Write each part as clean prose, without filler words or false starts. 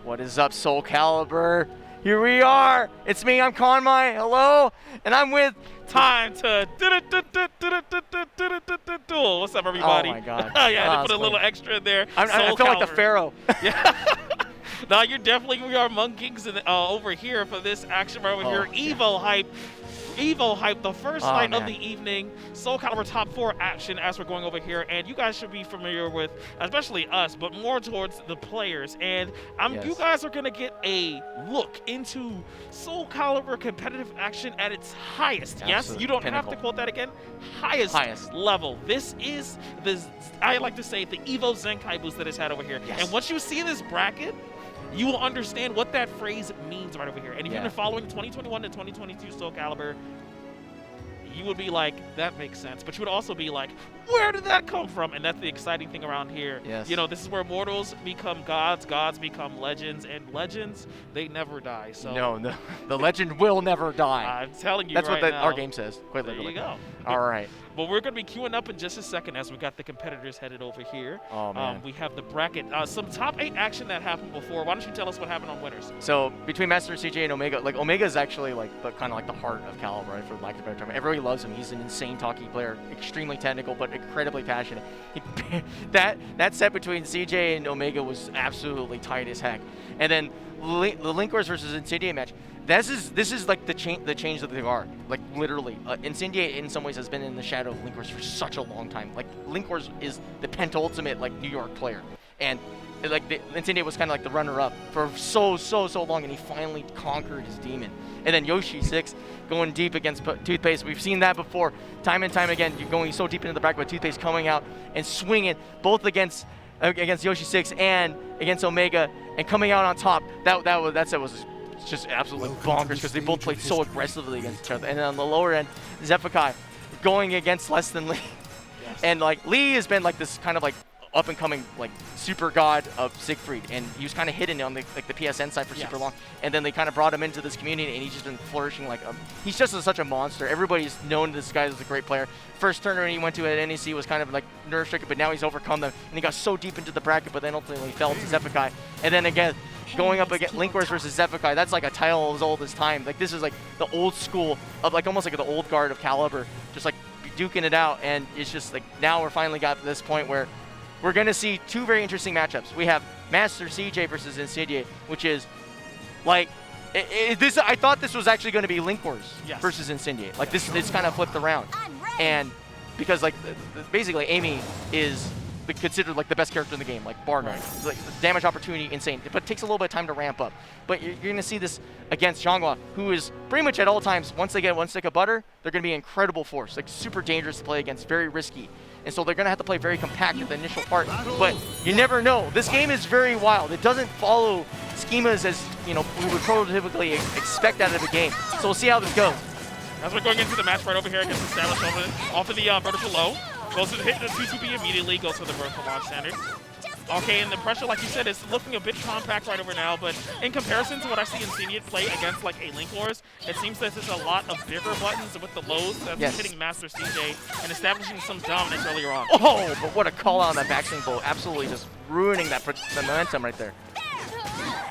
What is up, Soulcalibur? Here we are. It's me, I'm Conmai. Hello. And I'm with... Time to duel. What's up, everybody? Oh, my God. Yeah, I had to put a little extra in there. I feel like the Pharaoh. Yeah. No, you're definitely, we are monkings over here for this action right over here. EVO hype. EVO hype, the first night of the evening. Soulcalibur top 4 action as we're going over here. And you guys should be familiar with, especially us, but more towards the players. And you guys are going to get a look into Soulcalibur competitive action at its highest. Yes, you don't have to quote that again. Highest level. This is, I like to say, the EVO Zenkai boost that it's had over here. Yes. And once you see this bracket, you will understand what that phrase means right over here. And if you've been following 2021 to 2022 Soulcalibur, you would be like, that makes sense. But you would also be like, where did that come from? And that's the exciting thing around here. Yes. You know, this is where mortals become gods, gods become legends, and legends, they never die. So No, the legend will never die. I'm telling you that's right what now. Our game says, quite literally. There you go. All right. But we're going to be queuing up in just a second as we got the competitors headed over here. Oh, man. We have the bracket. Some top 8 action that happened before. Why don't you tell us what happened on winners? So between MasterCJ and Omega, like Omega is actually like the kind of like the heart of Caliber, right, for lack of a better term. Everybody loves him. He's an insane talkie player, extremely technical, but incredibly passionate. That set between CJ and Omega was absolutely tight as heck. And then the Linkers versus Incendiate match. This is like the change of the guard, like literally. Incendiate in some ways has been in the shadow of Linkers for such a long time. Like Linkers is the penultimate like New York player, and like Incendiate was kind of like the runner-up for so long, and he finally conquered his demon. And then Yoshi 6 going deep against Toothpaste. We've seen that before, time and time again. You're going so deep into the bracket, but Toothpaste coming out and swinging both against Yoshi 6 and against Omega, and coming out on top. That set was just absolutely bonkers because they both played so aggressively against each other. And then on the lower end, Xephukai going against less than Lee. Yes. And like Lee has been like this kind of like up and coming like super god of Siegfried, and he was kind of hidden on the PSN side for super long. And then they kind of brought him into this community, and he's just been flourishing like he's just such a monster. Everybody's known this guy as a great player. First tournament he went to at NEC was kind of like nerve stricken, but now he's overcome them, and he got so deep into the bracket, but then ultimately fell to Xephukai. And then again, going up against Linkers versus Xephukai, that's like a title as old as time. Like this is like the old school of like almost like the old guard of Caliber, just like duking it out. And it's just like now we're finally got to this point where we're going to see 2 very interesting matchups. We have MasterCJ versus Incendiate, which is like I thought this was actually going to be Linkers versus Incendiate. Like this kind of flipped around, and because like basically Amy is considered like the best character in the game, like bar none. Like damage opportunity, insane, but it takes a little bit of time to ramp up. But you're going to see this against Xianghua, who is pretty much at all times, once they get 1 stick of butter, they're going to be incredible force, like super dangerous to play against, very risky. And so they're going to have to play very compact at the initial part. But you never know. This game is very wild. It doesn't follow schemas as we would prototypically expect out of a game. So we'll see how this goes. As we're going into the match right over here against Established off of the vertical low. Goes to hit the 2-2B immediately, goes for the vertical launch standard. Okay, and the pressure, like you said, is looking a bit compact right over now, but in comparison to what I see Incendiate play against like a Link Wars, it seems that there's a lot of bigger buttons with the lows that's hitting MasterCJ and establishing some dominance earlier on. Oh, but what a call out on that backswing blow, absolutely just ruining that momentum right there.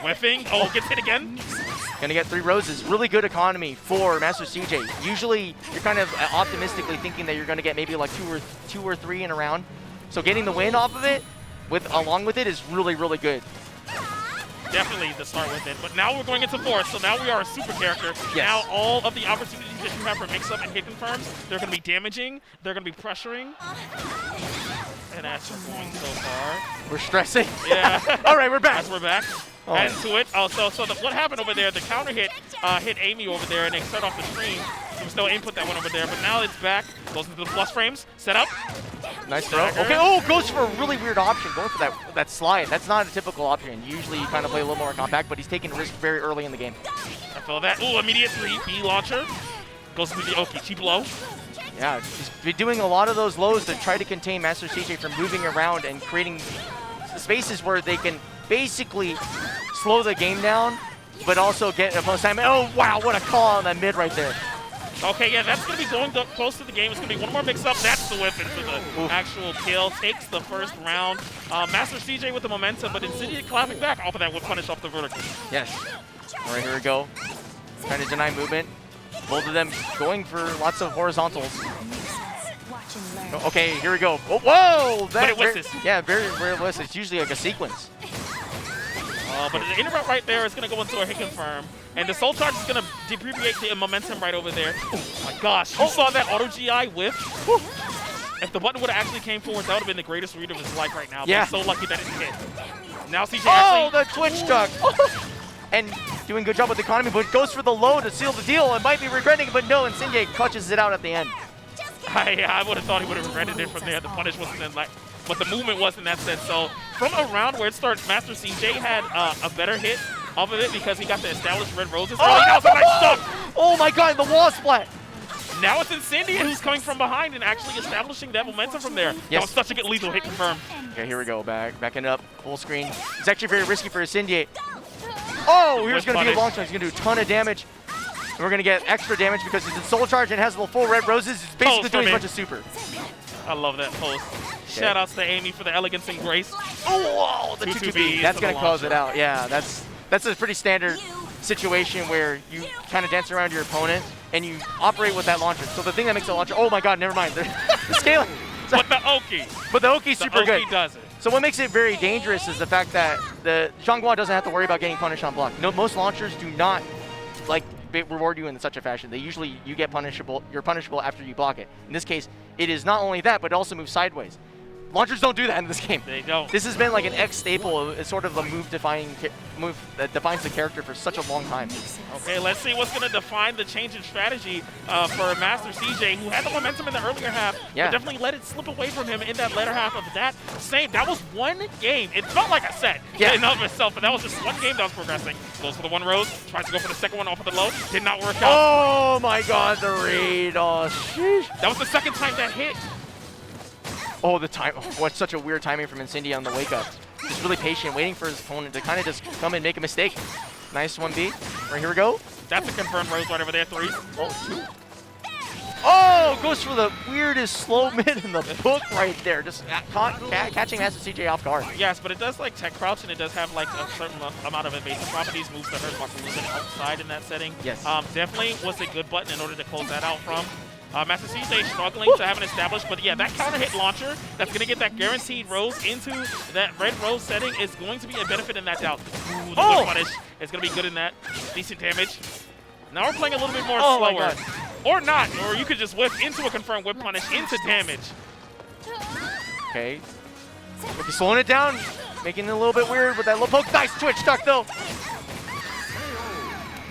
Whiffing, gets hit again. Gonna get 3 roses. Really good economy for MasterCJ. Usually, you're kind of optimistically thinking that you're gonna get maybe like 2 or 3 in a round. So getting the win off of it, along with it, is really, really good. Definitely the start with it. But now we're going into 4th, so now we are a super character. Yes. Now all of the opportunities that you have for mix-up and hit confirms, they're gonna be damaging, they're gonna be pressuring. And that's just going so far. We're stressing. Yeah. All right, we're back. As we're back. Oh. And to it. What happened over there? The counter hit hit Amy over there, and they set off the screen. There was no input that went over there, but now it's back. Goes into the plus frames. Set up. Nice throw. Okay. Goes for a really weird option. Going for that slide. That's not a typical option. Usually you kind of play a little more compact, but he's taking a risk very early in the game. I feel that. Immediate 3B launcher. Goes into the cheap low. Yeah, he's been doing a lot of those lows to try to contain MasterCJ from moving around and creating spaces where they can basically slow the game down, but also get a bonus time. Oh, wow, what a call on that mid right there. Okay, yeah, that's going to be going close to the game. It's going to be one more mix-up. That's the whip into the actual kill. Takes the first round. MasterCJ with the momentum, but Incendiate clapping back off of that whip punish off the vertical. Yes. All right, here we go. Trying to deny movement. Both of them going for lots of horizontals. Okay, here we go. Oh, whoa! But it was this. Yeah, very realistic. It's usually like a sequence. But the interrupt right there is going to go into a hit confirm. And the Soul Charge is going to depreciate the momentum right over there. Oh my gosh, you saw that auto GI whiff? If the button would have actually came forward, that would have been the greatest read of his life right now. But Yeah. he's so lucky that it hit. Now CJ Oh, actually... the Twitch duck! And doing a good job with the economy, but goes for the low to seal the deal and might be regretting it, but no, Incendiate clutches it out at the end. I would have thought he would have regretted it from there. The punish wasn't in like, but the movement was in that sense. So from around where it starts, MasterCJ had a better hit off of it because he got the established red roses. Oh, that was a nice stuff. Oh my god, the wall splat! Now it's Incendiate who's coming from behind and actually establishing that momentum from there. Yes. That was such a good lethal hit confirmed. Okay, here we go, backing up, full screen. It's actually very risky for Incendiate. Oh, here's going to be a long shot. He's going to do a ton of damage. And we're going to get extra damage because he's in Soul Charge and has the full red roses. He's basically doing a bunch of super. I love that post. Shout outs to Amy for the elegance and grace. Oh, the 2-2-B. That's going to close it out. Yeah, that's a pretty standard situation where you kind of dance around your opponent and you operate with that launcher. So the thing that makes the launcher, oh my god, never mind. The scaling. But the Oki. But the Oki's super good. The Oki does it. So what makes it very dangerous is the fact that the Xianghua doesn't have to worry about getting punished on block. No, most launchers do not like reward you in such a fashion. They usually, you're punishable after you block it. In this case, it is not only that, but it also moves sideways. Launchers don't do that in this game. They don't. This has been like an X staple. It's sort of a move that defines the character for such a long time. Okay, let's see what's going to define the change in strategy for MasterCJ, who had the momentum in the earlier half, Yeah. but definitely let it slip away from him in that latter half of that. That was one game. It felt like a set in and of itself, but that was just one game that was progressing. Goes for the one rose, tries to go for the second one off of the low, did not work out. Oh my god, the raid. Oh, sheesh. That was the second time that hit. Oh, the time. Oh, what's such a weird timing from Incendiate on the wake up. Just really patient, waiting for his opponent to kind of just come and make a mistake. Nice 1B. Right, here we go. That's a confirmed rose right over there, 3. Oh, goes for the weirdest slow mid in the book right there. Just catching MasterCJ off guard. Yes, but it does like tech crouch, and it does have like a certain amount of evasive properties, moves that hurt Mark a little bit outside in that setting. Yes. Definitely was a good button in order to close that out from. MasterCJ struggling to have an established, but yeah, that counter hit launcher that's going to get that guaranteed rose into that red rose setting is going to be a benefit in that doubt. Ooh, the whip punish is going to be good in that. Decent damage. Now we're playing a little bit more slower. Or not, or you could just whip into a confirmed whip punish into damage. Okay. If you're slowing it down, making it a little bit weird with that low poke. Nice Twitch duck though.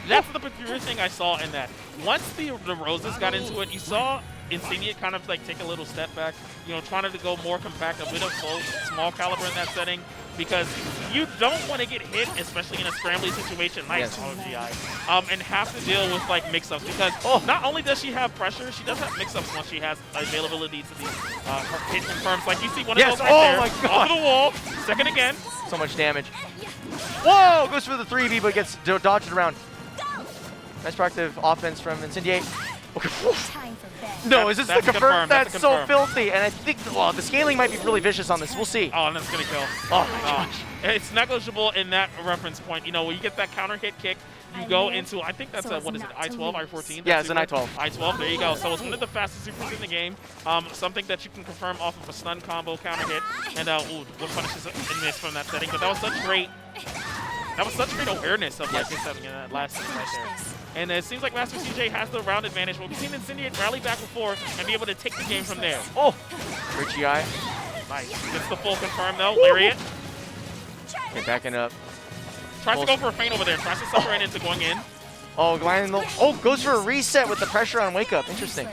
That's the peculiar thing I saw in that. Once the roses got into it, you saw Incendiate kind of like take a little step back, you know, trying to go more compact, a bit of small caliber in that setting, because you don't want to get hit, especially in a scrambly situation. Nice GI. And have to deal with like mix-ups, because not only does she have pressure, she does have mix-ups once she has availability to these hit confirms. Like you see one of those right there, my God. off the wall, second again. So much damage. Whoa, goes for the 3B, but gets dodged around. Nice proactive offense from Incendiate. Okay. No, is this the confirmed? That's so filthy. And I think, well, the scaling might be really vicious on this. We'll see. Oh, and that's going to kill. Oh, my gosh. It's negligible in that reference point. You know, when you get that counter hit kick, you go into, I think that's what is it, I-12, I-14? Yeah, it's an I-12. I-12, there you go. So it's one of the fastest supers in the game. Something that you can confirm off of a stun combo counter hit. And, what punishes and miss from that setting. But that was such great awareness of like this having in that last scene right there. And it seems like MasterCJ has the round advantage. We've seen Incendiate rally back before and be able to take the game from there. Oh, great GI. Nice. Gets the full confirm though. Lariat. Okay, backing up. Tries to go for a feint over there. Tries to separate into going in. Oh, goes for a reset with the pressure on wake up. Interesting.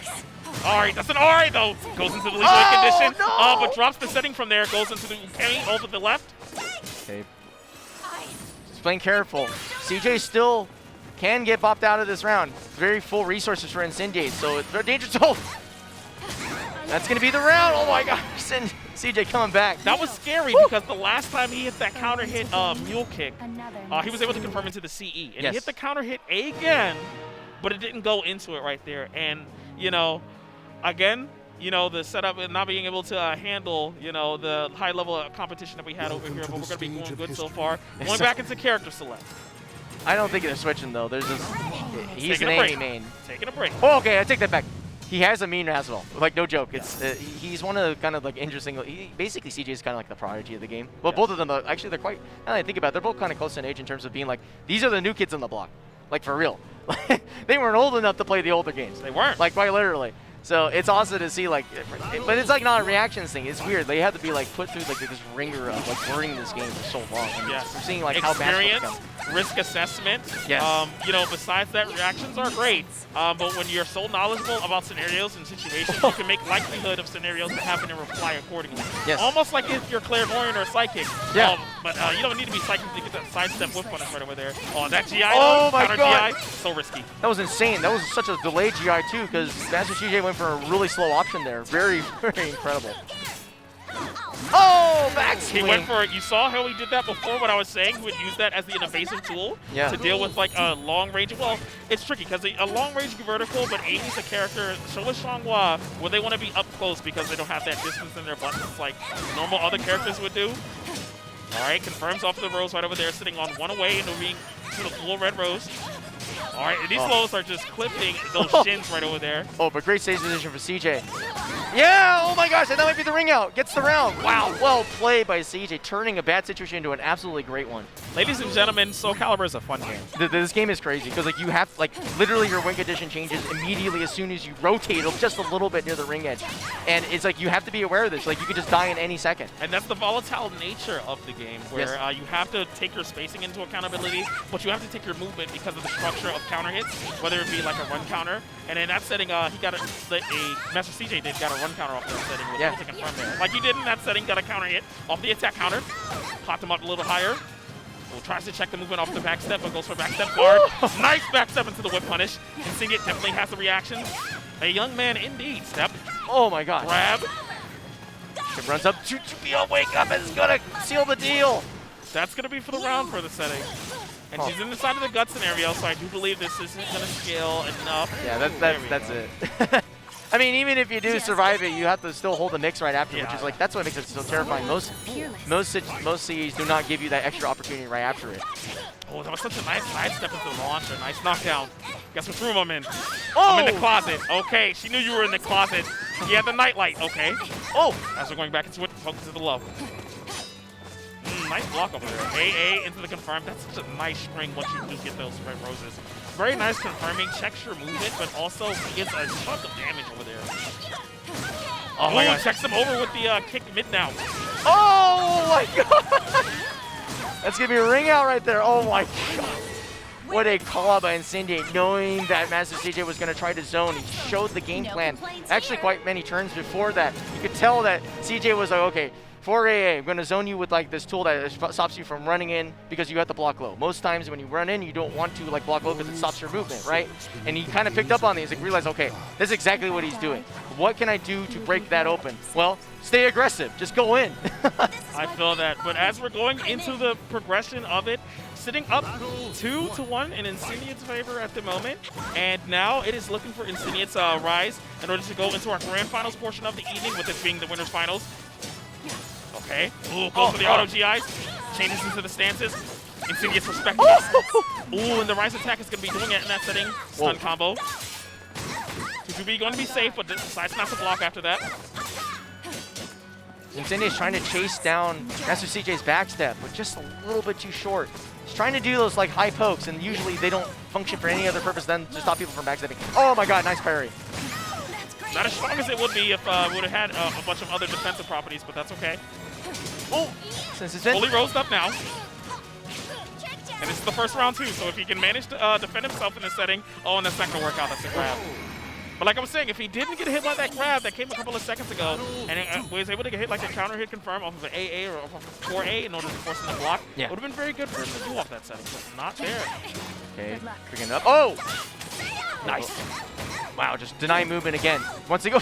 Alright, that's an alright though. Goes into the legal condition. No! But drops the setting from there. Goes into the carry over the left. Okay. Just playing careful. CJ still can get bopped out of this round. Very full resources for Incendiate, so it's very dangerous. Oh! That's going to be the round. Oh my gosh. CJ coming back. That was scary because the last time he hit that counter hit mule kick, he was able to confirm into the CE. And he hit the counter hit again. but it didn't go into it right there. And, you know, again, you know, the setup and not being able to handle, you know, the high level of competition that we had over here, but we're going to be going good so far. Going back into character select. I don't think they're switching though. There's this. He's an AD main. Taking a break. Oh, okay, I take that back. He has a mean as well. Like, no joke. It's he's one of the kind of like interesting. Basically, CJ is kind of like the prodigy of the game. Well, both of them, actually, they're quite. Now that I think about it, they're both kind of close in age in terms of being like, these are the new kids on the block. Like, for real. They weren't old enough to play the older games. They weren't. Like, quite literally. So it's awesome to see, like, but it's like not a reactions thing. It's weird. They have to be like put through like this ringer of like learning this game for so long. And yes. We're seeing like experience, how bad risk assessment. Yes. You know, besides that, reactions are great. But when you're so knowledgeable about scenarios and situations, you can make likelihood of scenarios to happen and reply accordingly. Yes. Almost like if you're clairvoyant or psychic. Yeah. But you don't need to be psychic to get that sidestep whip punish right over there. Oh, that GI. Oh my counter God. GI, so risky. That was insane. That was such a delayed GI too, because MasterCJ went for a really slow option there. Very, very incredible. Oh, back swing. He went for it. You saw how he did that before when I was saying he would use that as an evasive tool to deal with like a long range. Well, it's tricky because a long range vertical, but Amy's a character, so is Xianghua, where they want to be up close because they don't have that distance in their buttons like normal other characters would do. All right, confirms off the rose right over there, sitting on one away and moving to the full red rose. All right, and these lows are just clipping those shins right over there. Oh, but great stage position for CJ. Yeah, oh my gosh, and that might be the ring out. Gets the round. Wow, well played by CJ, turning a bad situation into an absolutely great one. Ladies and gentlemen, Soulcalibur is a fun game. This game is crazy because like you have like literally your wing condition changes immediately as soon as you rotate just a little bit near the ring edge, and it's like you have to be aware of this. Like you could just die in any second. And that's the volatile nature of the game, where you have to take your spacing into accountability, but you have to take your movement because of the structure of counter hits, whether it be like a run counter. And in that setting, he got a MasterCJ did got a run counter off that setting. To confirm there. Like you did in that setting, got a counter hit off the attack counter, popped him up a little higher. Well, tries to check the movement off the back step, but goes for back step guard. Nice back step into the whip punish. Incendiate definitely has the reaction. A young man indeed. Step. Oh my god. Grab. It runs up. Wake up. It's going to seal the deal. That's going to be for the round for the setting. And she's in the side of the gut scenario, so I do believe this isn't going to scale enough. Yeah, that's it. I mean, even if you do survive it, you have to still hold the mix right after, which is like, that's what makes it so terrifying. Most CEs do not give you that extra opportunity right after it. Oh, that was such a nice sidestep into the launcher. Nice knockdown. Guess what room I'm in? Oh! I'm in the closet. Okay, she knew you were in the closet. He had the nightlight. Okay. Oh! As we're going back into it, focus to the low. Nice block over there. AA into the confirm. That's such a nice string once you do get those red roses. Very nice confirming. Checks your movement, but also gets a chunk of damage over there. Oh my God. Checks him over with the kick mid now. Oh my God! That's going to be a ring out right there. Oh my God. What a call out by Incendiate, knowing that MasterCJ was going to try to zone. He showed the game plan. Actually, quite many turns before that. You could tell that CJ was like, okay, for AA, I'm going to zone you with like this tool that stops you from running in because you have to block low. Most times when you run in, you don't want to like block low because it stops your movement, right? And he kind of picked up on these, like realized, okay, this is exactly what he's doing. What can I do to break that open? Well, stay aggressive. Just go in. I feel that. But as we're going into the progression of it, sitting up 2-1 in Incendiate's favor at the moment. And now it is looking for Incendiate's rise in order to go into our grand finals portion of the evening, with this being the winners finals. Okay. Ooh, goes for the auto GIs. Changes into the stances. Incendiate's respecting it. Ooh, and the rise attack is going to be doing it in that setting. Stun combo. 2-2B going to be safe, but decides not to block after that. Incendiate's trying to chase down MasterCJ's backstep, but just a little bit too short. He's trying to do those like high pokes, and usually they don't function for any other purpose than to stop people from backstepping. Oh my God, nice parry. Not as strong as it would be if it would have had a bunch of other defensive properties, but that's okay. Oh, since it's been fully rosed up now. And this is the first round too, so if he can manage to defend himself in this setting, oh, and that's not going to work out, that's a grab. But like I was saying, if he didn't get hit by that grab that came a couple of seconds ago, and was able to get hit like a counter hit confirm off of an AA or off of 4A in order to force him to block, it would have been very good for him to do off that setting, but not there. Okay, picking it up. Oh! Nice. Wow, just deny movement again. Once they go,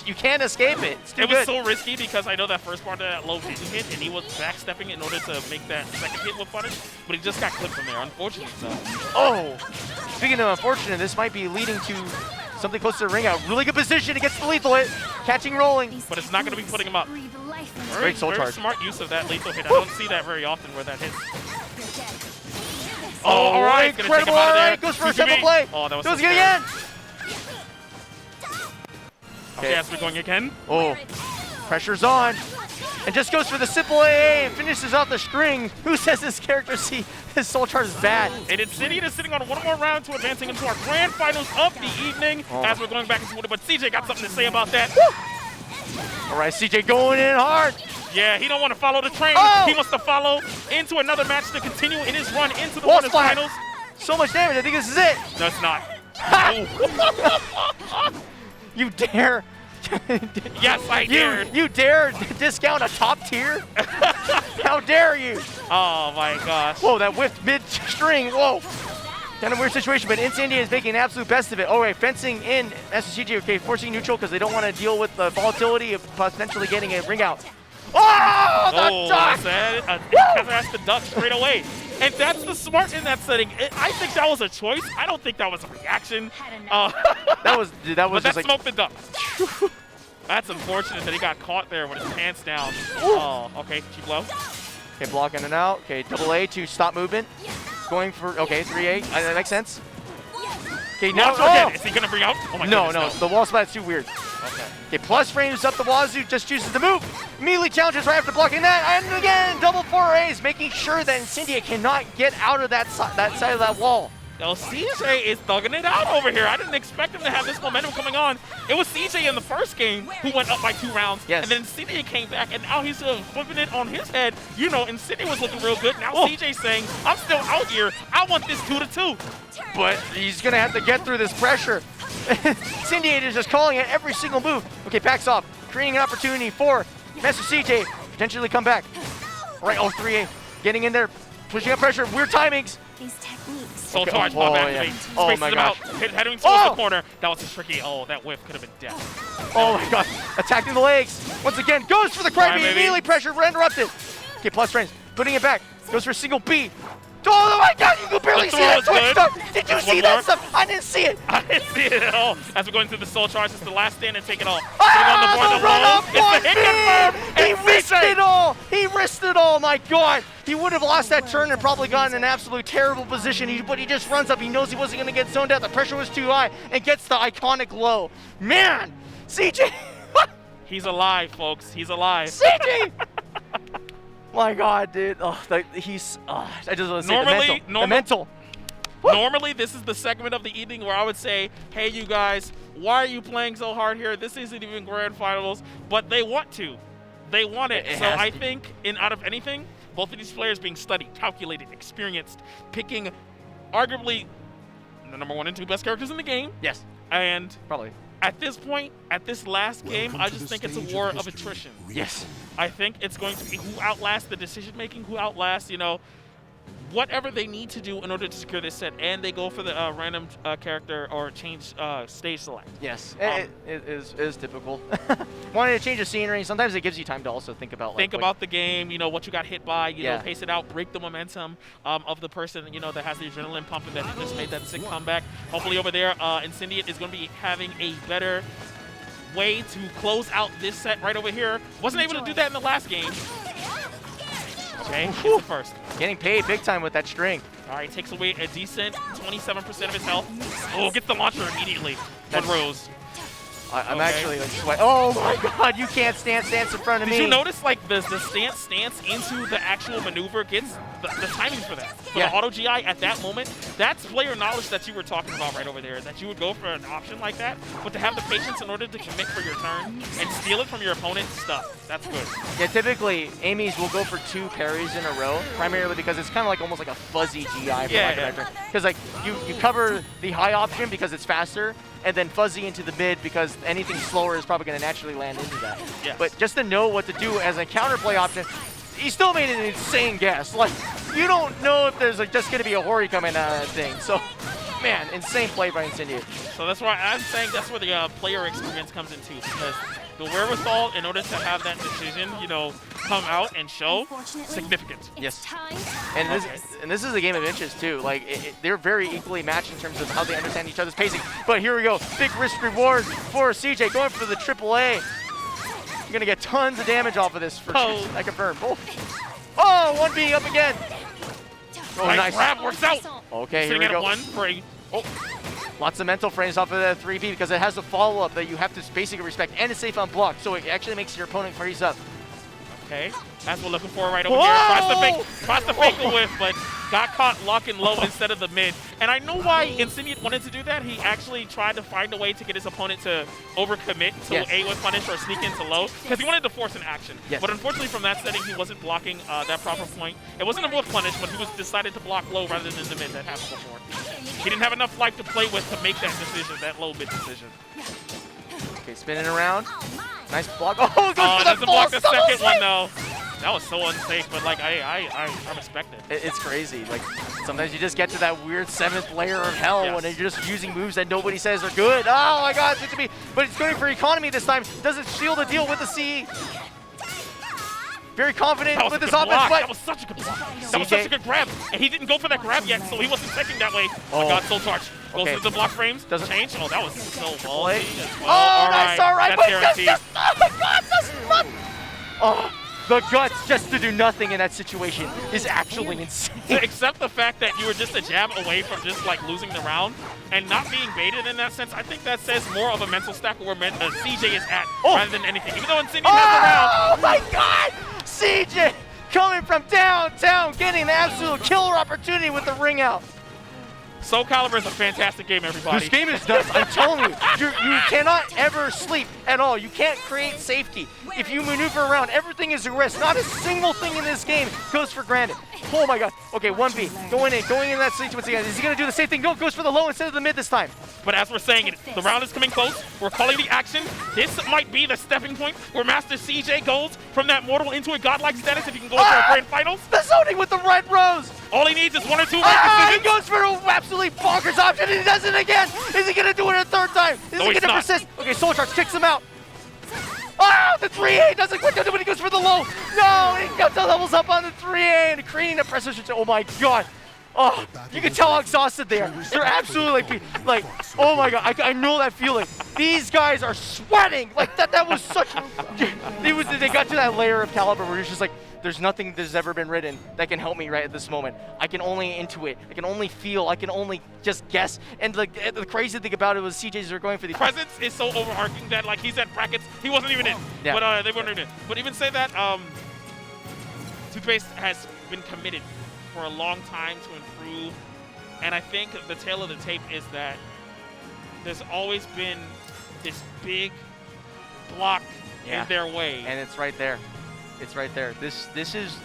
you can't escape it. It's too good. It was so risky because I know that first part of that low didn't hit, and he was backstepping in order to make that second hit with punish, but he just got clipped from there, unfortunately. So. Oh! Speaking of unfortunate, this might be leading to something close to the ring out. Really good position against the lethal hit. Catching, rolling. But it's not going to be putting him up. Great soul very charge. Smart use of that lethal hit. I don't see that very often where that hits. Oh, all right, incredible. All right, goes for a simple play. Oh, that was goes so again. Okay, as we're going again. Oh, pressure's on. And just goes for the simple AA and finishes off the string. Who says this character his soul charge is bad? And Incendiate is sitting on one more round to advancing into our grand finals of the evening as we're going back into it. But CJ got something to say about that. All right, CJ going in hard. Yeah, he don't want to follow the train. He wants to follow into another match to continue in his run into the finals. So much damage. I think this is it. No, it's not. You dare. Yes, I dared. You dare discount a top tier? How dare you? Oh my gosh. Whoa, that whiffed mid-string. Whoa. Kind of weird situation, but Incendiate is making an absolute best of it. All right, fencing in MasterCJ, okay, forcing neutral because they don't want to deal with the volatility of potentially getting a ring out. Oh, the duck! That's the duck straight away. And that's the smart in that setting. I think that was a choice. I don't think that was a reaction. That was but just that smoked the duck. That's unfortunate that he got caught there with his pants down. Oh, okay, cheap low. Okay, blocking it out. Okay, double A to stop movement. Going for, okay, 3A. That makes sense. Okay, now again. Is he going to bring out? Oh my goodness, no. The wall splat's too weird. Okay, plus frames up the wazoo, just chooses to move. Immediately challenges right after blocking that. And again, double 4As, making sure that Incendiate cannot get out of that side of that wall. No, CJ is thugging it out over here. I didn't expect him to have this momentum coming on. It was CJ in the first game who went up by 2 rounds. Yes. And then CJ came back, and now he's flipping it on his head. You know, and CJ was looking real good. Now CJ's saying, I'm still out here. I want this 2-2. But he's going to have to get through this pressure. Incendiate is just calling it every single move. Okay, backs off, creating an opportunity for MasterCJ potentially come back. All right, 3A, getting in there, pushing up pressure, weird timings. These techniques. Soul charge, pop activate. Oh my gosh. Heading towards the corner. That was a tricky. Oh, that whiff could have been death. Oh my gosh. Attacking the legs. Once again, goes for the crybaby. Immediately pressure, interrupted. Okay, plus frames. Putting it back. Goes for a single B. Oh my god, you could barely see that twitch stuff. Did you see that stuff? I didn't see it. I didn't see it at all. As we're going through the soul charge, it's the last stand and take it all. The run-up on He risked it all. He risked it all. My god. He would have lost that turn and probably gotten in an absolute terrible position. But he just runs up. He knows he wasn't going to get zoned out. The pressure was too high and gets the iconic low. Man, CJ. He's alive, folks. He's alive. CJ. My god, dude. Oh, he's. I just want to say the mental. Normally, this is the segment of the evening where I would say, hey, you guys, why are you playing so hard here? This isn't even grand finals, but they want to. They want it. So I think, out of anything, both of these players being studied, calculated, experienced, picking arguably the number 1 and 2 best characters in the game. Yes. And probably. At this point, at this last game, I just think it's a war of attrition. Yes. I think it's going to be who outlasts the decision-making, who outlasts, whatever they need to do in order to secure this set, and they go for the random character or change stage select. Yes, it is typical. Wanting to change the scenery, sometimes it gives you time to also think about about the game, what you got hit by, pace it out, break the momentum of the person, that has the adrenaline pumping that just made that sick comeback. Hopefully over there, Incendiate is going to be having a better way to close out this set right over here. Wasn't able to do that in the last game. Okay, gets the first. Getting paid big time with that string. All right, takes away a decent 27% of his health. Oh, gets the launcher immediately. One rose. I'm actually like sweat. Oh my god, you can't stance in front of me. Did you notice the stance into the actual maneuver gets the timing for that? For the auto GI at that moment, that's player knowledge that you were talking about right over there, that you would go for an option like that, but to have the patience in order to commit for your turn and steal it from your opponent's stuff, that's good. Yeah, typically, Amy's will go for 2 parries in a row, primarily because it's kind of like almost like a fuzzy GI. Because you cover the high option because it's faster, and then fuzzy into the mid because anything slower is probably going to naturally land into that. Yes. But just to know what to do as a counterplay option, he still made an insane guess. Like, you don't know if there's just going to be a Hori coming out of that thing. So, man, insane play by Incendiate. So that's why I'm saying that's where the player experience comes into, because the wherewithal in order to have that decision, you know, come out and show, significant. Yes. And this is a game of inches too. Like they're very equally matched in terms of how they understand each other's pacing. But here we go, big risk reward for CJ going for the AAA. You're gonna get tons of damage off of this for sure. I confirm. Oh, 1B up again. Oh, nice grab, works out. Okay, here we go. Lots of mental frames off of that 3B because it has a follow-up that you have to basically respect, and it's safe on block, so it actually makes your opponent freeze up. Okay, that's what we're looking for right over here. Tries to fake the whiff, but got caught locking low instead of the mid. And I know why Incendiate wanted to do that. He actually tried to find a way to get his opponent to overcommit to A with punish or sneak into low, because he wanted to force an action. But unfortunately from that setting, he wasn't blocking that proper point. It wasn't a whiff punish, but he was decided to block low rather than the mid. That happened before. He didn't have enough life to play with to make that decision, that low mid decision. Okay, spinning around. Nice block. Oh, goes for doesn't block the second one though. That was so unsafe, but like I respect it. It's crazy. Like sometimes you just get to that weird 7th layer of hell when you're just using moves that nobody says are good. Oh my God, it's to be, but it's going for economy this time. Doesn't seal the deal with the C. Very confident with his offense, but that was such a good block. That was such a good grab, and he didn't go for that grab yet, so he wasn't checking that way. Oh my God, Soul Charge goes to the block frames. Doesn't change. Oh, that was so ballsy as well. Oh, nice, all right. That's guaranteed. Oh my God, that's the guts just to do nothing in that situation is actually insane. Except the fact that you were just a jab away from just like losing the round and not being baited in that sense, I think that says more of a mental stack where CJ is at rather than anything. Even though Incendiate has the round. Oh my God! CJ coming from downtown, getting an absolute killer opportunity with the ring out. Soulcalibur is a fantastic game, everybody. This game is nuts. I'm telling you, you cannot ever sleep at all. You can't create safety. If you maneuver around, everything is a risk. Not a single thing in this game goes for granted. Oh my God. Okay, 1B, going in that sequence again. Is he going to do the same thing? No, goes for the low instead of the mid this time. But as we're saying, the round is coming close. We're calling the action. This might be the stepping point where MasterCJ goes from that mortal into a godlike status if he can go into a grand finals. The zoning with the red rose. All he needs is 1 or 2 right decisions. He goes for an absolutely bonkers option, and he does it again. Is he going to do it a 3rd time? Is he going to persist? Okay, Soul Charge kicks him out. Oh, the 3A doesn't quit when he goes for the low. No, he got the levels up on the 3A and creating a pressure switch. Oh my God. Oh, you can tell how exhausted they are. They're absolutely like, oh my God, I know that feeling. These guys are sweating. Like that was such, they got to that layer of caliber where it's just like, there's nothing that's ever been written that can help me right at this moment. I can only intuit, I can only feel, I can only just guess. And like the crazy thing about it was CJs are going for the presence is so overarching that like he's at brackets, he wasn't even in. But they weren't even in. But even say that Toothpaste has been committed for a long time to improve, and I think the tale of the tape is that there's always been this big block in their way, and it's right there. It's right there. This is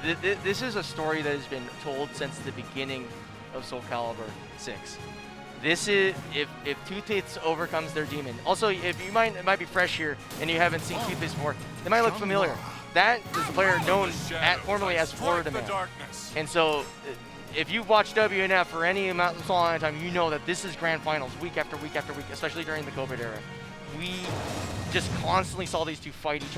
this is a story that has been told since the beginning of Soulcalibur 6. This is if Toothpaste overcomes their demon. Also, if you might be fresh here and you haven't seen Toothpaste before, they might look familiar. That is a player known formerly as Florida Man. And so, if you've watched WNF for any amount of time, you know that this is grand finals week after week after week, especially during the COVID era. We just constantly saw these two fight each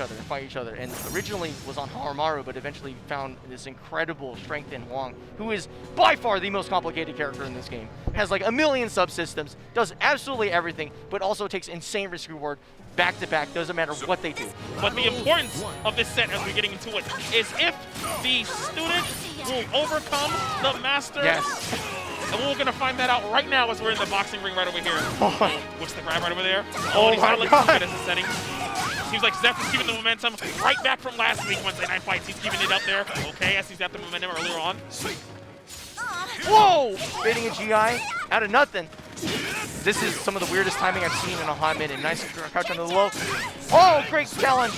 other, and originally was on Harumaru, but eventually found this incredible strength in Hwang, who is by far the most complicated character in this game. Has like a million subsystems, does absolutely everything, but also takes insane risk reward back to back, doesn't matter what they do. But the importance of this set as we're getting into it is if the students will overcome the master. Yes. And we're going to find that out right now as we're in the boxing ring right over here. What's the grab right over there? Oh he's my God. As a setting. Seems like Xeph is keeping the momentum right back from last week Wednesday Night Fights. He's keeping it up there. Okay, as he's got the momentum earlier on. Whoa! Baiting a GI out of nothing. This is some of the weirdest timing I've seen in a hot minute. Nice crouch under the low. Oh, great challenge.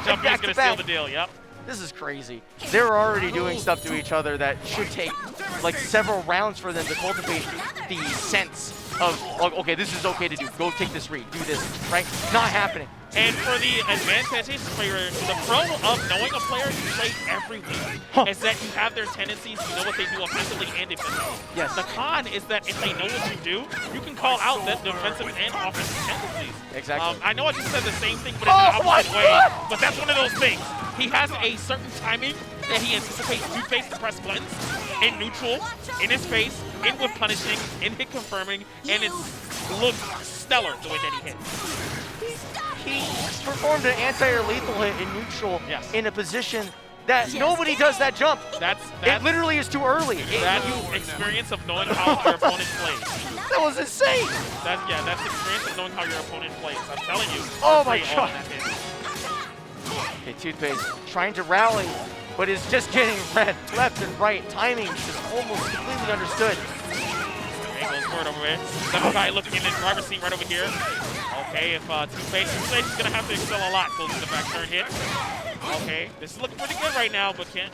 Jumping is going to seal the deal, yep. This is crazy. They're already doing stuff to each other that should take like several rounds for them to cultivate the sense of, like, okay, this is okay to do. Go take this read, do this, right? Not happening. And for the advantageous player, the pro of knowing a player you play every week is that you have their tendencies, you know what they do offensively and defensively. Yes. The con is that if they know what you do, you can call out that defensive and offensive tendencies. Exactly. I know I just said the same thing, but in an opposite way. But that's one of those things. He has a certain timing that he anticipates Toothpaste to press buttons in neutral, in his face, in whip punishing, in hit confirming, and it looks stellar the way that he hits. He performed an anti-air lethal hit in neutral in a position that nobody does that jump. It literally is too early. That's experience of knowing how your opponent plays. That was insane. That's experience of knowing how your opponent plays. I'm telling you. Oh my god. Okay, Toothpaste trying to rally, but is just getting red left and right. Timing is almost completely understood. Angles forward over here. Xephukai looking in the driver's seat right over here. Okay, if Toothpaste is going to have to excel a lot. Goes to the back turn hit. Okay, this is looking pretty good right now, but can't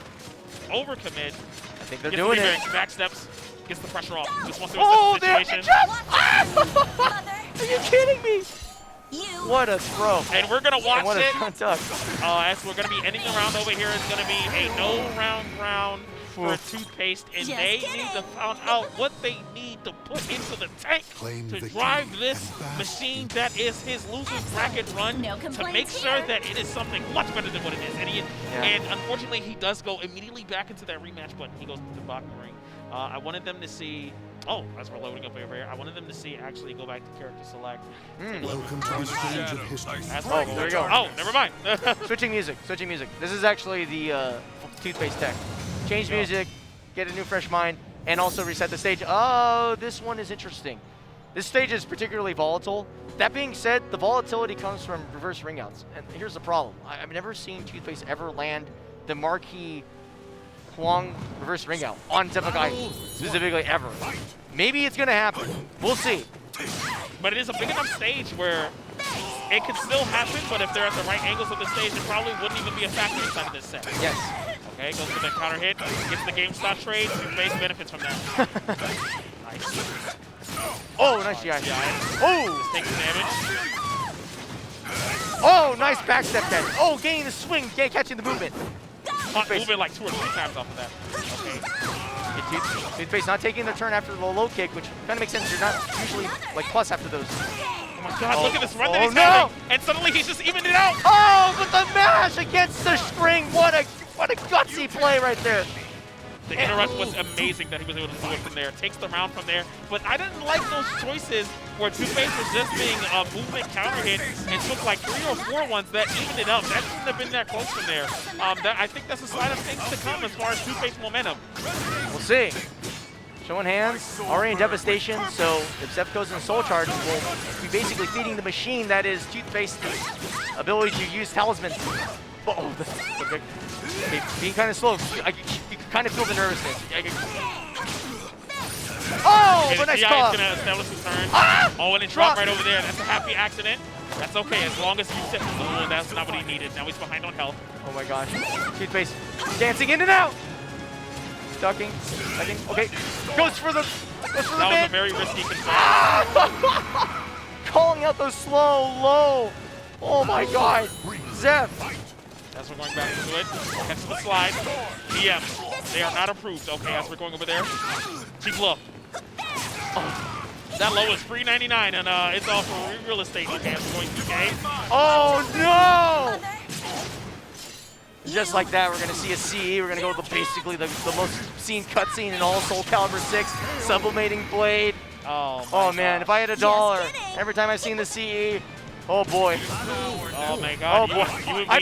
overcommit. I think they're doing it. Back steps, gets the pressure off. Just wants to assess the situation. Are you kidding me? What a throw. And we're going to watch what it. A duck. As we're going to be ending the round over here, it's going to be a no-round for Toothpaste, and they need to find out what they need to put into the tank to drive this machine that is his loser's bracket run to make sure that it is something much better than what it is. And unfortunately, he does go immediately back into that rematch, but he goes to the bottom ring. I wanted them to see. Oh, as we're loading up over here, I wanted them to see actually go back to character select. Welcome to the stage of history. There you go. Oh, never mind. Switching music. This is actually the Toothpaste tech. Change music, get a new fresh mind, and also reset the stage. Oh, this one is interesting. This stage is particularly volatile. That being said, the volatility comes from reverse ring outs. And here's the problem. I've never seen Toothpaste ever land the marquee Hwang reverse ring out on Xephukai specifically ever. Maybe it's going to happen. We'll see. But it is a big enough stage where it could still happen, but if they're at the right angles of the stage, it probably wouldn't even be a factor inside of this set. Yes. Okay, goes for the counter hit, gets the game stop trade, Toothpaste benefits from that. Nice. Oh, nice GI. Oh! Just takes damage. Oh, nice backstep catch. Oh, gaining the swing, catching the movement. Moving like 2 or 3 times off of that. Okay. Toothpaste not taking the turn after the low kick, which kind of makes sense. You're not usually like plus after those. Oh my god, look at this run that he's having. And suddenly he's just evened it out. Oh, but the mash against the string. What a gutsy play right there. The interrupt was amazing that he was able to do it from there. Takes the round from there. But I didn't like those choices where Toothpaste was just being a movement counter hit and took like 3 or 4 ones that evened it up. That shouldn't have been that close from there. I think that's a sign of things to come as far as Toothpaste momentum. We'll see. Showing hands, already in devastation, so if Xeph goes in soul charge, will be basically feeding the machine that is Toothpaste's ability to use talismans. Oh, okay. Being kind of slow. You can kind of feel the nervousness. Oh, but nice call. He's going to establish his turn. Oh, and it dropped right over there. That's a happy accident. That's okay, as long as you set the rule, that's not what he needed. Now he's behind on health. Oh my gosh. Toothpaste dancing in and out. Ducking. Okay. Goes for the That was a very risky control. Calling out those slow, low. Oh my god. Xeph. As we're going back into it, catch the slide. DMs, they are not approved. Okay, as we're going over there. Cheap low. Oh, that low is $3.99, and it's all for real estate. Okay, as we're going PK. Oh no! Just like that, we're going to see a CE. We're going to go with basically the most seen cutscene in all Soulcalibur 6. Sublimating Blade. Oh man, if I had $1 every time I've seen the CE, oh boy. Oh my god. Oh boy. I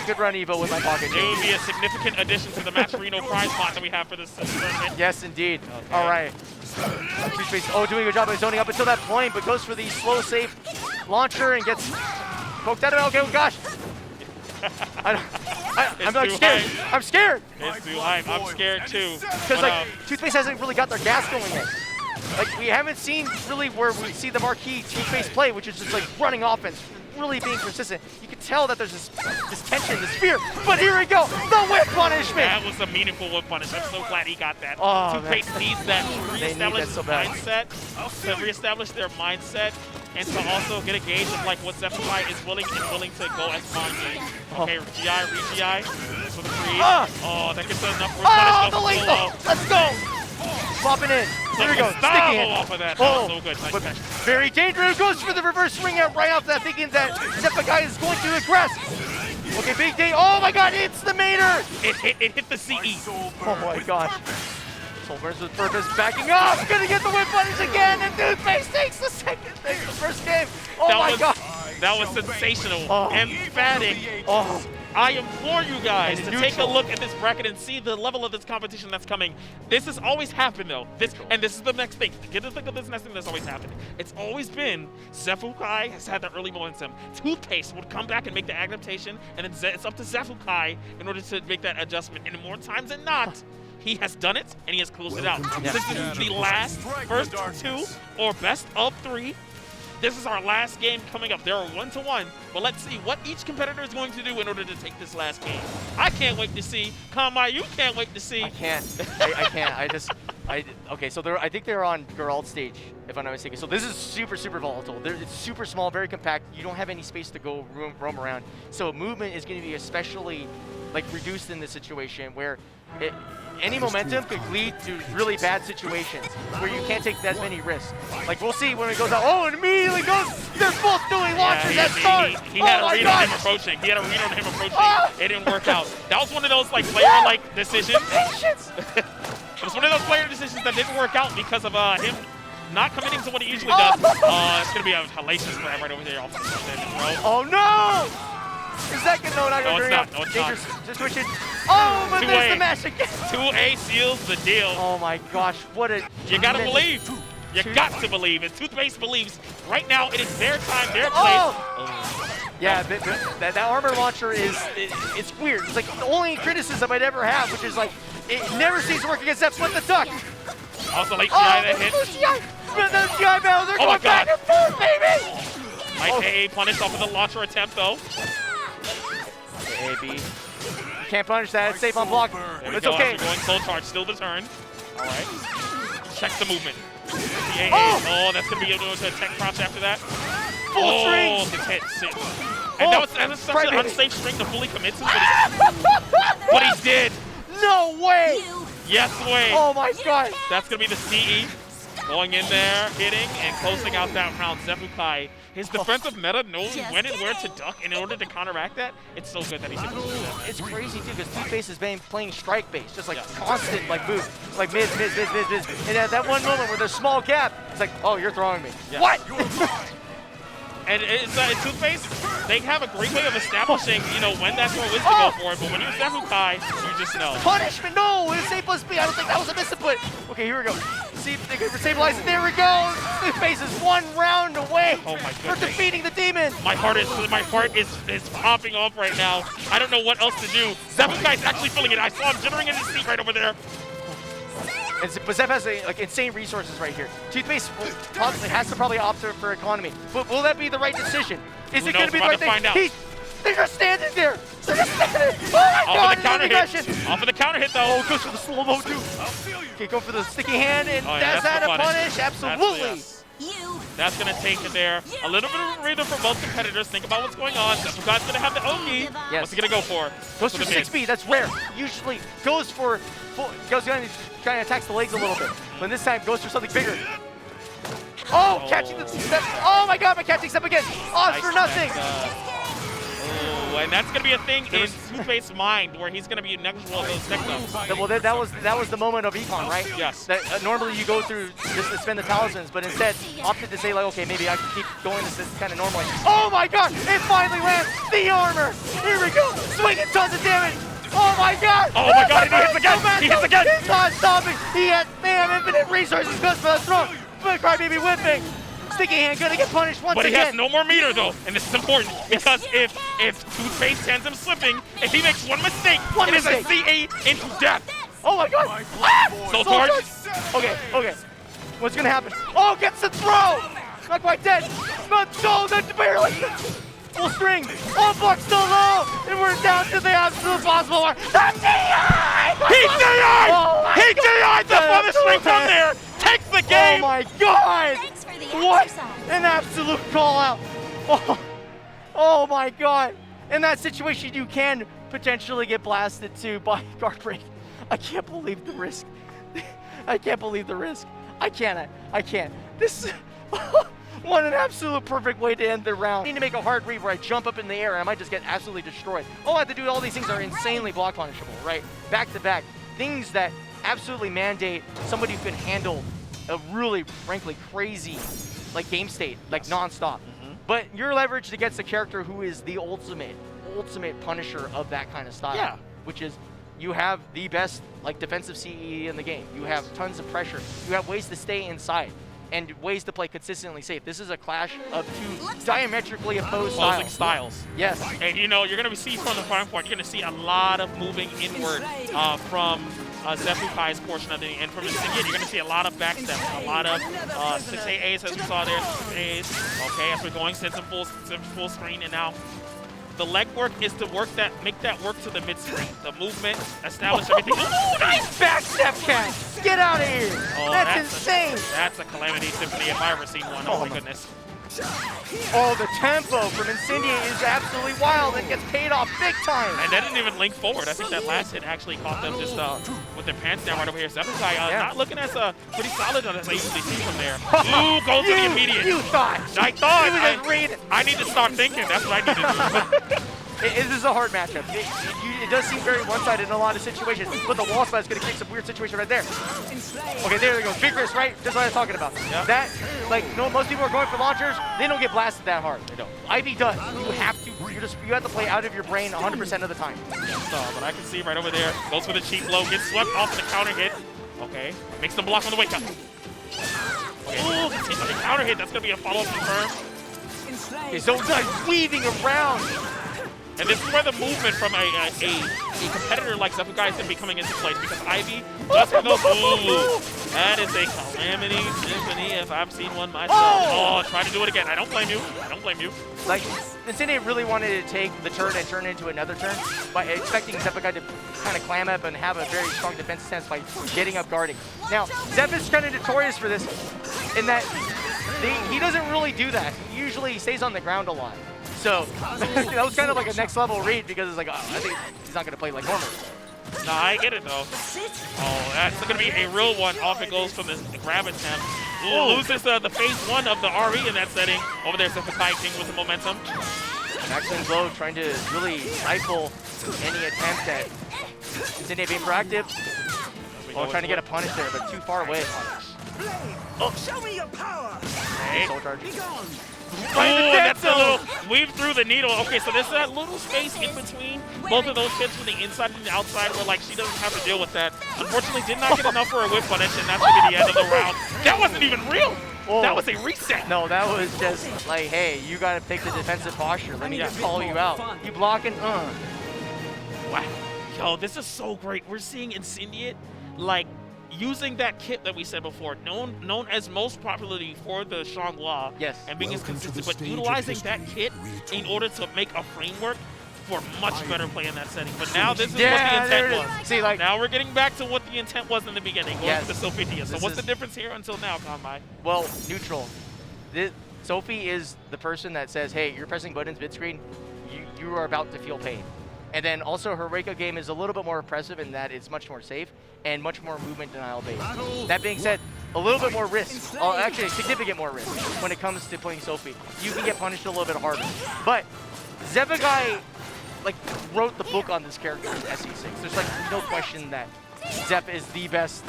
could run EVO with my pocket. It would be a significant addition to the Match Reno prize pot that we have for this tournament. Yes, indeed. Okay. All right. Oh, doing a good job of zoning up until that point, but goes for the slow, safe launcher and gets poked out of it. Okay, oh gosh. I'm like scared. I'm scared. It's too high. I'm scared too. Because like Toothpaste hasn't really got their gas going yet. Like we haven't seen really where we see the marquee Toothpaste play, which is just like running offense, really being consistent. You can tell that there's this tension, this fear. But here we go, the whip punish punishment! That was a meaningful whip punish. I'm so glad he got that. Oh, Toothpaste needs that to reestablish so bad. mindset, to reestablish their mindset, and to also get a gauge of like what Xephukai is willing to go as Hwang is. Okay, GI, re-GI for the freeze. Oh, that gets enough whip punish. The lethal! Let's go! Popping in. There we go. Sticky hand. Off of that. That was so good. Nice catch. Very dangerous. Goes for the reverse swing out right off that, thinking that Xephukai is going to aggress. Okay, big day. Oh my god, it's the mater! It hit the CE. Oh my gosh. Soul burns with purpose, backing up. Gonna get the whip punish again, and Toothpaste takes the first game. Oh my god. That was sensational. Emphatic. Oh. I implore you guys to take a look at this bracket and see the level of this competition that's coming. This has always happened though. This is the next thing. Get to think of this next thing that's always happened. It's always been Xephukai has had the early momentum. Toothpaste would come back and make the adaptation, and then it's up to Xephukai in order to make that adjustment. And more times than not, he has done it and he has closed it out. Since this is the last first two or best of three, this is our last game coming up. There are 1-1, but let's see what each competitor is going to do in order to take this last game. I can't wait to see. Kama, you can't wait to see. I can't. I can't. Okay, so I think they're on Geralt stage, if I'm not mistaken. So this is super, super volatile. It's super small, very compact. You don't have any space to go roam around. So movement is going to be especially like reduced in this situation where any momentum could lead to really bad situations where you can't take that many risks. Like we'll see when it goes out. Oh, it immediately goes. They're both doing launches at start. He had a read on him approaching. He had a read on him approaching. It didn't work out. That was one of those like player-like decisions. It was one of those player decisions that didn't work out because of him not committing to what he usually does. It's gonna be a hellacious grab right over there. Oh no! Is that good? No, not no, it's not. No, it's dangerous not. situation. Oh, but there's the mash again. 2A seals the deal. Oh my gosh, what a... You gotta believe. You got to believe. And Toothpaste believes right now it is their time, their place. Yeah, that armor launcher it's weird. It's like the only criticism I'd ever have, which is like, it never seems to work against that split the duck. Also late GI that hit. The GI battle, they're going back and forth, baby! Nice AA punish off of the launcher attempt though. AB. You can't punish that. It's safe on block. It's okay. Going full charge, still the turn. All right. Check the movement. The AA. That's going to be able to attack crouch after that. Full string. This hit. And that was such an unsafe string to fully commit to, but he did. No way. Yes way. Oh my god. That's going to be the CE. Going in there, hitting, and closing out that round. Xephukai, his defensive meta knows when and where to duck, and in order to counteract that, it's so good that he's able to do that. It's crazy too, because Toothpaste has been playing strike base, just like constant like move, like mid. And at that one moment where there's small gap, it's like, oh, you're throwing me. Yeah. What? And it's Toothpaste, they have a great way of establishing, when that throw is to go for it, but when you're Xephukai, you just know. Punishment, no, it's A+B, I don't think that was a misinput. Okay, here we go. See if they can stabilize it, there we go. Toothpaste is one round away for defeating the demon. My heart is popping off right now. I don't know what else to do. Xephukai's actually feeling it. I saw him jittering in his seat right over there. But Xeph has insane resources right here. Toothpaste has to probably opt for economy. But will that be the right decision? Is it going to be the right thing? They're just standing there. They're just standing there. Oh my god, off of the counter hit. Off of the counter hit though. Oh, goes for the slow-mo too. Okay, go for the sticky hand, and that's that a punish. Absolutely. That's going to take it there. A little bit of a reader for both competitors. Think about what's going on. Xephukai's going to have the Oki. Yes. What's he going to go for? Goes for 6B. That's rare. Usually goes for kind of attacks the legs a little bit. But this time goes for something bigger. Oh, catching the step. Oh my god, my catching step again. Odds for nothing. And that's going to be a thing in Toothpaste's mind where he's going to be negligible of those technos. Well, that was the moment of econ, right? Yes. That, normally you go through just to spend the talismans, but instead opted to say like, okay, maybe I can keep going this kind of normally. Oh my god, it finally lands! The armor! Here we go! Swinging tons of damage! Oh my god! Oh my god, and he hits again! He hits again! He's not stopping! He has, infinite resources just for the throw! But Crybaby whipping! Sticky hand gonna get punished once again. But he has no more meter though, and this is important because if Toothpaste sends him slipping, if he makes one mistake, it is a CA into death. Oh my god! Soul charge. Okay. What's gonna happen? Oh, gets the throw! Not quite dead. But so that's barely. Full string. Oh, block still low, and we're down to the absolute possible one. That's the Lines up on the string from there. Takes the game. Oh my God! Thanks for the What exercise. an absolute call out! Oh my God! In that situation, you can potentially get blasted too by guard break. I can't believe the risk. I can't believe the risk. I can't. This what an absolute perfect way to end the round. I need to make a hard read where I jump up in the air and I might just get absolutely destroyed. All I have to do, all these things are insanely block punishable, right? Back to back. Things that absolutely mandate somebody who can handle a really, frankly, crazy like game state, like nonstop. But you're leveraged against a character who is the ultimate punisher of that kind of style. Yeah. Which is you have the best like defensive CE in the game. You have tons of pressure. You have ways to stay inside and ways to play consistently safe. This is a clash of two diametrically opposed styles. Yes. And you know, you're going to see from the farm point, you're going to see a lot of moving inward from Xephukai's portion of the, and from Incendiate, you're going to see a lot of backsteps, a lot of 6AAs as we saw there, 6As. Okay, as we're going, send some full screen, and now the leg work is to make that work to the mid screen. The movement, establish everything. Oh, nice backstep catch! Get out of here! Oh, that's insane! That's a Calamity Symphony if I ever seen one. Oh my goodness. Oh, the tempo from Incendiate is absolutely wild and gets paid off big time. And that didn't even link forward. I think that last hit actually caught them just with their pants down right over here. Xephukai not looking as pretty solid as I usually see from there. Ooh, goes to the immediate. You thought. I thought. He was just reading. I need to start thinking. That's what I need to do. This is a hard matchup. It does seem very one-sided in a lot of situations, but the wall spot is going to kick some weird situation right there. Okay, there we go. Vigorous, right? Just what I was talking about. Yep. That, like, no, most people are going for launchers. They don't get blasted that hard. They don't. Ivy does. You have to. You have to play out of your brain 100% of the time. But I can see right over there. Goes for the cheap blow. Gets swept off the counter hit. Okay. Makes them block on the wake up. Okay. Ooh, continues on the counter hit. That's going to be a follow-up confirm. Okay, so nice weaving around. And this is where the movement from a competitor like Xephukai is going to be coming into place, because Ivy just for those. Ooh, that is a Calamity Symphony if I've seen one myself. Oh, try to do it again. I don't blame you. I don't blame you. Like, Incendiate really wanted to take the turn and turn into another turn by expecting Xephukai to kind of clam up and have a very strong defense stance by getting up guarding. Now, Zeph is kind of notorious for this in that he doesn't really do that. He usually stays on the ground a lot. So that was kind of like a next level read, because it's like, oh, I think he's not going to play like normal. No, I get it though. Oh, that's going to be a real one. Off it goes from the grab attempt. Ooh, loses the phase one of the RE in that setting. Over there, Xephukai King with the momentum. Maximum Blow trying to really stifle any attempt at Incendiate being proactive. Oh, trying to get a punish there, but too far away. Oh, show me your power. Okay. Soul charge. Oh, that's a little weave through the needle. Okay, so there's that little space in between both of those hits from the inside and the outside where, like, she doesn't have to deal with that. Unfortunately, did not get enough for a whip punish, and that's going to be the end of the round. That wasn't even real. Whoa. That was a reset. No, that was just like, hey, you got to take the defensive posture. Let me just call you out. You blocking? Wow. Yo, this is so great. We're seeing Incendiate, like, using that kit that we said before, known as most popularly for the Xianghua, yes, and being as consistent, but utilizing that kit in order to make a framework for much better play in that setting. But now this is what the intent was. See, like, now we're getting back to what the intent was in the beginning, going to Sophia. So what's the difference here until now, Kanbai? Well, neutral. Sophie is the person that says, hey, you're pressing buttons mid-screen, you are about to feel pain. And then also her Reiko game is a little bit more impressive in that it's much more safe and much more movement denial based. That being said, a little bit more risk, actually significant more risk when it comes to playing Sophie. You can get punished a little bit harder. But Xephukai, like, wrote the book on this character in SE6. There's like no question that Zep is the best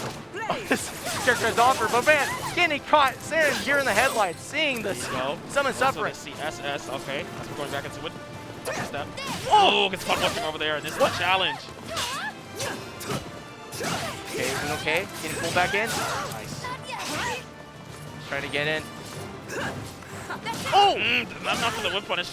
this character has offered. But man, getting caught, standing here in the headlights, seeing this summon suffering. CSS, okay, as we're going back into it. Step. Oh, gets caught watching over there, and this is a challenge. Okay, is it okay? Getting pulled back in. Nice. Trying to get in. Oh! Not for the whip punish.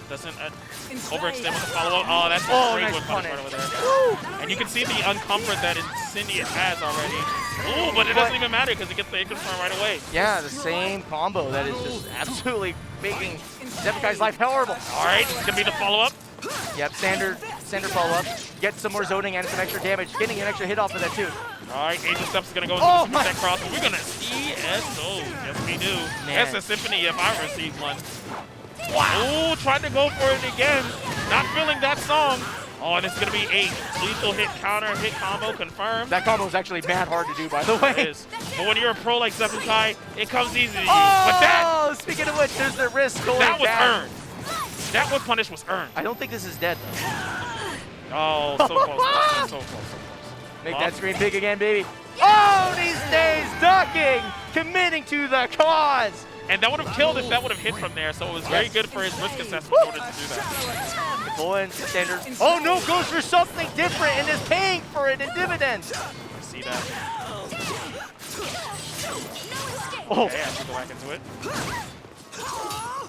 Doesn't overextend with the follow-up. Oh, that's a great whip punish right over there. And you can see the uncomfort that Incendiate has already. Ooh, but it doesn't even matter because it gets the hit confirm right away. Yeah, the same combo that is just absolutely making Xephukai's life horrible. All right, gonna be the follow-up. Yep, standard Center follow-up, get some more zoning and some extra damage, getting an extra hit off of that too. All right, Angel Steps is going to go into Oh the my- Super Cross, but we're going to see SO. Yes, we do. Man. That's a symphony if I received one. Wow. Ooh, trying to go for it again. Not feeling that song. Oh, and it's going to be 8. Lethal hit, counter, hit combo, confirmed. That combo is actually mad hard to do, by the way. It is. But when you're a pro like Xephukai, it comes easy to you. Oh, But that speaking of which, there's the risk going was down. earned. That was punish was earned. I don't think this is dead, though. Oh, so close, so close. Make that screen big again, baby. Oh, these days, ducking, committing to the cause. And that would have killed if that would have hit from there, so it was very good for his risk assessment in order to do that. Going standard. Oh no, goes for something different and is paying for it in dividends. I see that. Oh, Okay, I should go back into it.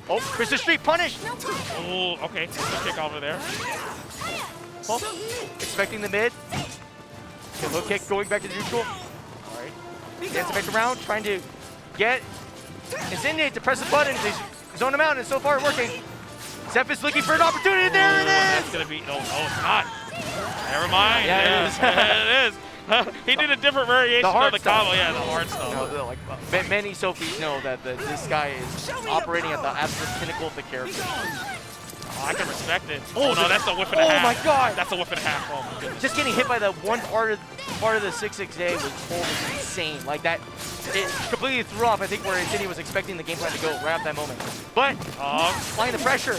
oh, Krista Street punish. Oh, okay. Good kick over there. Oh, expecting the mid. Okay, low kick going back to neutral. All right, dance back around, trying to get Incendiate to press the button. They zone him out, and so far working. Zeph is looking for an opportunity. There it That's is. gonna be. Oh, it's not. Never mind. Yeah, it is. Yeah, it is. He did a different variation The hard of the stuff. combo. Yeah, the hard stuff. No, like many Sophies know that this guy is operating at the absolute pinnacle of the character. Oh, I can respect it. Oh no, that's a whiff and a Oh half. my God. That's a whiff and a half. Oh my goodness. Just getting hit by the one part of the 6-6A was totally insane. Like that, it completely threw off. I think where Incendiate was expecting the game plan to go right at that moment. But applying the pressure.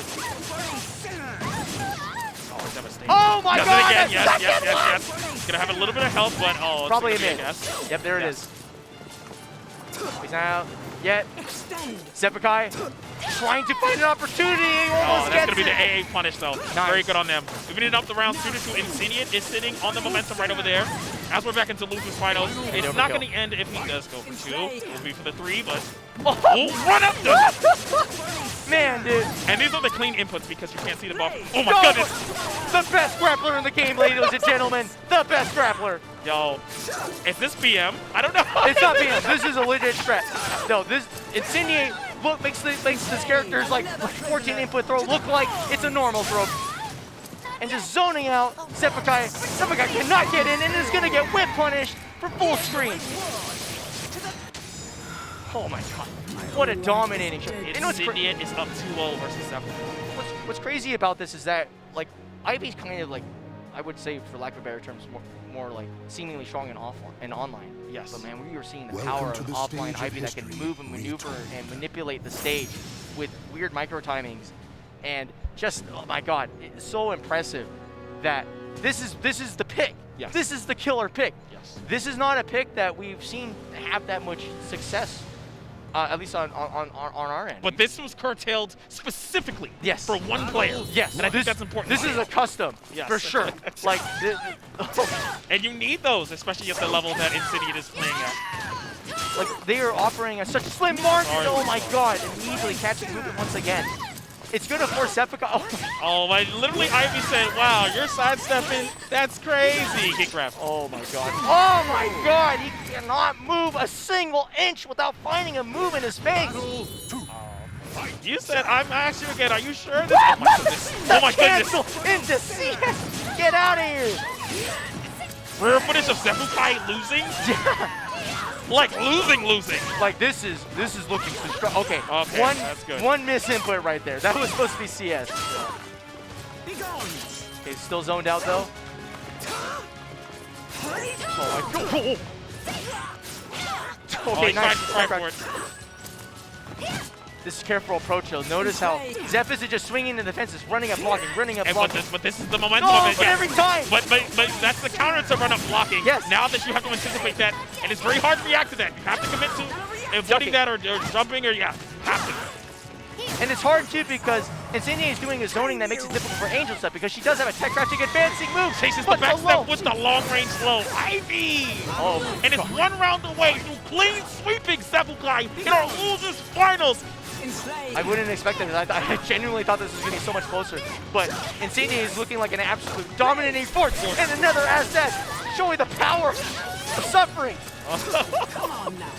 Oh, devastating. Oh my Does God! it again. that's Yes. second one! Gonna have a little bit of health, but it's Probably a gonna be mid. guess. Yep, there it Yes. is. He's not out yet. Xephukai trying to find an opportunity. Oh, Almost that's gets gonna be the it. AA punish though. Nice. Very good on them. Moving it up the round, 2-2. Incendiate is sitting on the momentum right over there. As we're back into losers finals, it's not overkill. gonna end if he does go for 2. It'll be for the 3, but Oh, run up the. man, dude. And these are the clean inputs because you can't see the buff. Oh my No, goodness. The best grappler in the game, ladies and gentlemen. The best grappler. Yo, is this BM? I don't know. It's not BM. This is a legit strat. No, this Incendiate makes this character's like 14 input throw look like it's a normal throw. And just zoning out Xephukai. Xephukai cannot get in and is gonna get whip punished for full screen. Oh my God. What a dominating show. You know what's Incendiate is up 2-0 versus Xephukai. what's crazy about this is that like Ivy's kind of like, I would say for lack of better terms, more like seemingly strong in offline and online. Yes. But man, we were seeing the Welcome power to of the offline stage of Ivy that can history. move and maneuver and manipulate the stage with weird micro timings, and just oh my God, it's so impressive that this is the pick. Yes. This is the killer pick. Yes. This is not a pick that we've seen have that much success, at least on our end. But this was curtailed specifically Yes. for one player. Yes, And I think that's important. This is a custom, Yes. for sure. Like, And you need those, especially at the level that Incendiate is playing at. like they are operating at such slim margins. Sorry. Oh my God! Immediately catching movement once again. It's gonna force Xephukai. Oh, my, literally Ivy said, wow, you're sidestepping. That's crazy. Kick grab. Oh my God! Oh my God! He cannot move a single inch without finding a move in his face. You said, I'm asking you again, are you sure? This oh my goodness. Oh my goodness. Cancel into CS. Get out of here! Rare footage of Xephukai losing? Like losing. Like this is looking strong. Okay, Okay, that's good. one miss input right there. That was supposed to be CS. Okay, still zoned out though. Oh my God. Oh, Okay, he's nice. trying for it. This is careful approach though. Notice how Zeph isn't just swinging in the fences, running up blocking, But this is the momentum No, of it. but every time. But that's the counter to run up blocking. Yes. Now that you have to anticipate that, and it's very hard to react to that. You have to commit to avoiding that or jumping or have to. And it's hard too because Incendiate is doing a zoning that makes it difficult for Angel Step because she does have a tech crouching advancing move. Chases the but back below. step with the long range slow. Ivy! Oh, And it's one round away through clean sweeping Xephukai in our losers finals. I wouldn't expect that. I genuinely thought this was going to be so much closer. But Incendiate is looking like an absolute dominating force and another asset showing the power of suffering.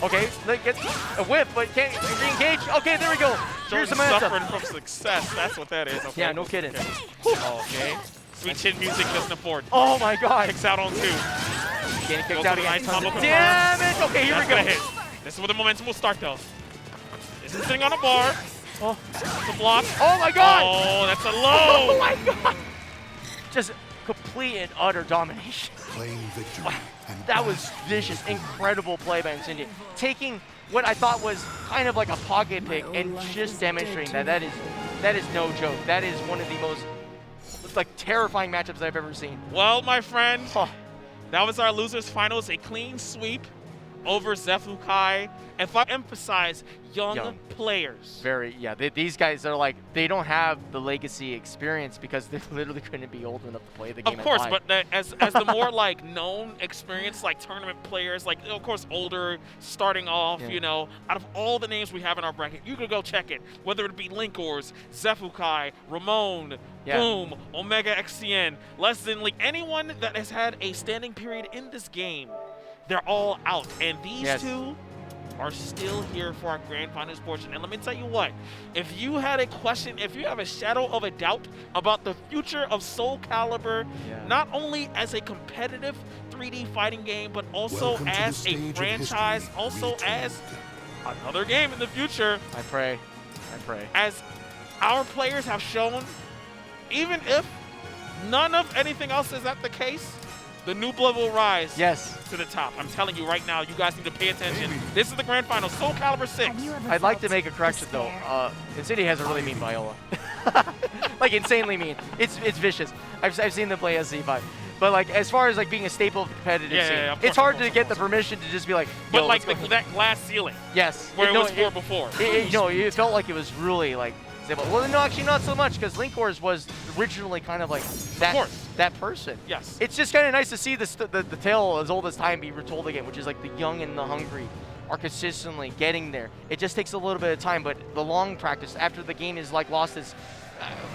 Okay, they get a whip, but can't re-engage. Okay, there we go. Here's the Suffering momentum. from success. That's what that is. Okay. Yeah, no kidding. Okay. Sweet chin music doesn't afford. Oh my god. Kicks out on 2. Getting kicked Goes out for the again. nice combo confirmed. Damn it. Okay, here we That's go. gonna hit. This is where the momentum will start, though. This is sitting on a bar. Oh. It's a block. Oh my god. Oh, that's a Oh low. my god. Just complete and utter domination. Claim victory. And That was vicious. Incredible play by Incendiate. Taking what I thought was kind of like a pocket pick and just demonstrating that is no joke. That is one of the most like terrifying matchups I've ever seen. Well, my friend, Oh, that was our losers finals. A clean sweep over Xephukai. And if I emphasize, young players. very, yeah. These guys are like, they don't have the legacy experience because they literally couldn't be old enough to play the game. Of course, at live. but as the more like known experience, like tournament players, like of course older, starting off, Yeah. you know, out of all the names we have in our bracket, you could go check it. Whether it be Linkors, Xephukai, Ramon, Yeah. Boom, Omega XCN, Less Than League, anyone that has had a standing period in this game, they're all out. And these Yes. two are still here for our grand finals portion. And let me tell you what, if you had a question, if you have a shadow of a doubt about the future of Soulcalibur, Yeah. not only as a competitive 3D fighting game, but also Welcome to the as stage a of franchise, history. also Returned. as another game in the future, I pray. as our players have shown, even if none of anything else is at the case, the new blood will rise Yes. to the top. I'm telling you right now, you guys need to pay attention. This is the grand final, Soulcalibur 6. I'd like to make a correction though. Incendiate has a really mean Viola. Like insanely mean. It's vicious. I've seen them play SC5. But like as far as like being a staple of the competitive Yeah, scene, yeah, of it's course, hard to get the permission to just be like, But yo, like let's go. that glass ceiling, Yes. where it no, was for before. it felt like it was really like stable. Well, no, actually not so much because Linkors was originally kind of like that person. Yes. It's just kind of nice to see the tale as old as time be retold again, which is like the young and the hungry are consistently getting there. It just takes a little bit of time, but the long practice after the game is like lost its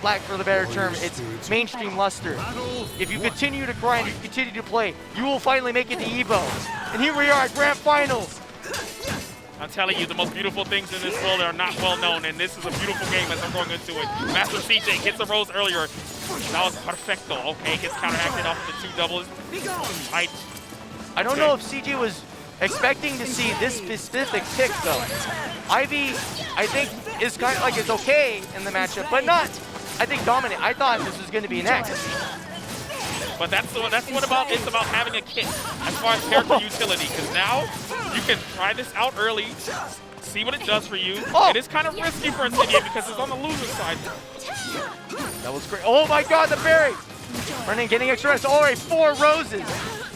lack for the better term, it's mainstream luster. If you continue to grind, if you continue to play, you will finally make it to EVO. And here we are at Grand Finals. I'm telling you, the most beautiful things in this world are not well known, and this is a beautiful game as I'm going into it. MasterCJ gets a rose earlier. That was perfecto. Okay, gets counteracted off of the 2 doubles. Right. I don't know if CJ was expecting to see this specific pick though. Ivy, I think, is kind of like it's okay in the matchup, but not, I think, dominant. I thought this was going to be an X. But that's what about it's about having a kit as far as character utility, because now you can try this out early, see what it does for you. Oh. It is kind of risky for Incendiate because it's on the loser side. That was great. Oh my god, the berry! Running, getting extra rest. All right, 4 roses.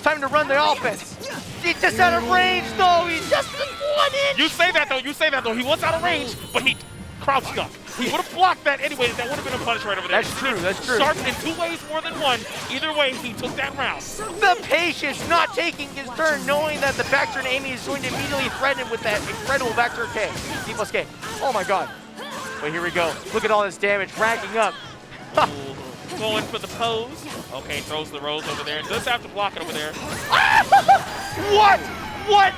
Time to run the offense. He's just out of range though. He's just 1 inch. You say that though. He was out of range, but he crouched up. He would have blocked that anyway. That would have been a punish right over there. That's true, that's true. Sharp in 2 ways more than 1. Either way, he took that round. The patience, not taking his turn, knowing that the back turn Amy is going to immediately threaten him with that incredible back turn K. D plus K. Oh my god. But here we go. Look at all this damage racking up. Ooh, going for the pose. Okay, throws the rose over there. Does have to block it over there. What? What?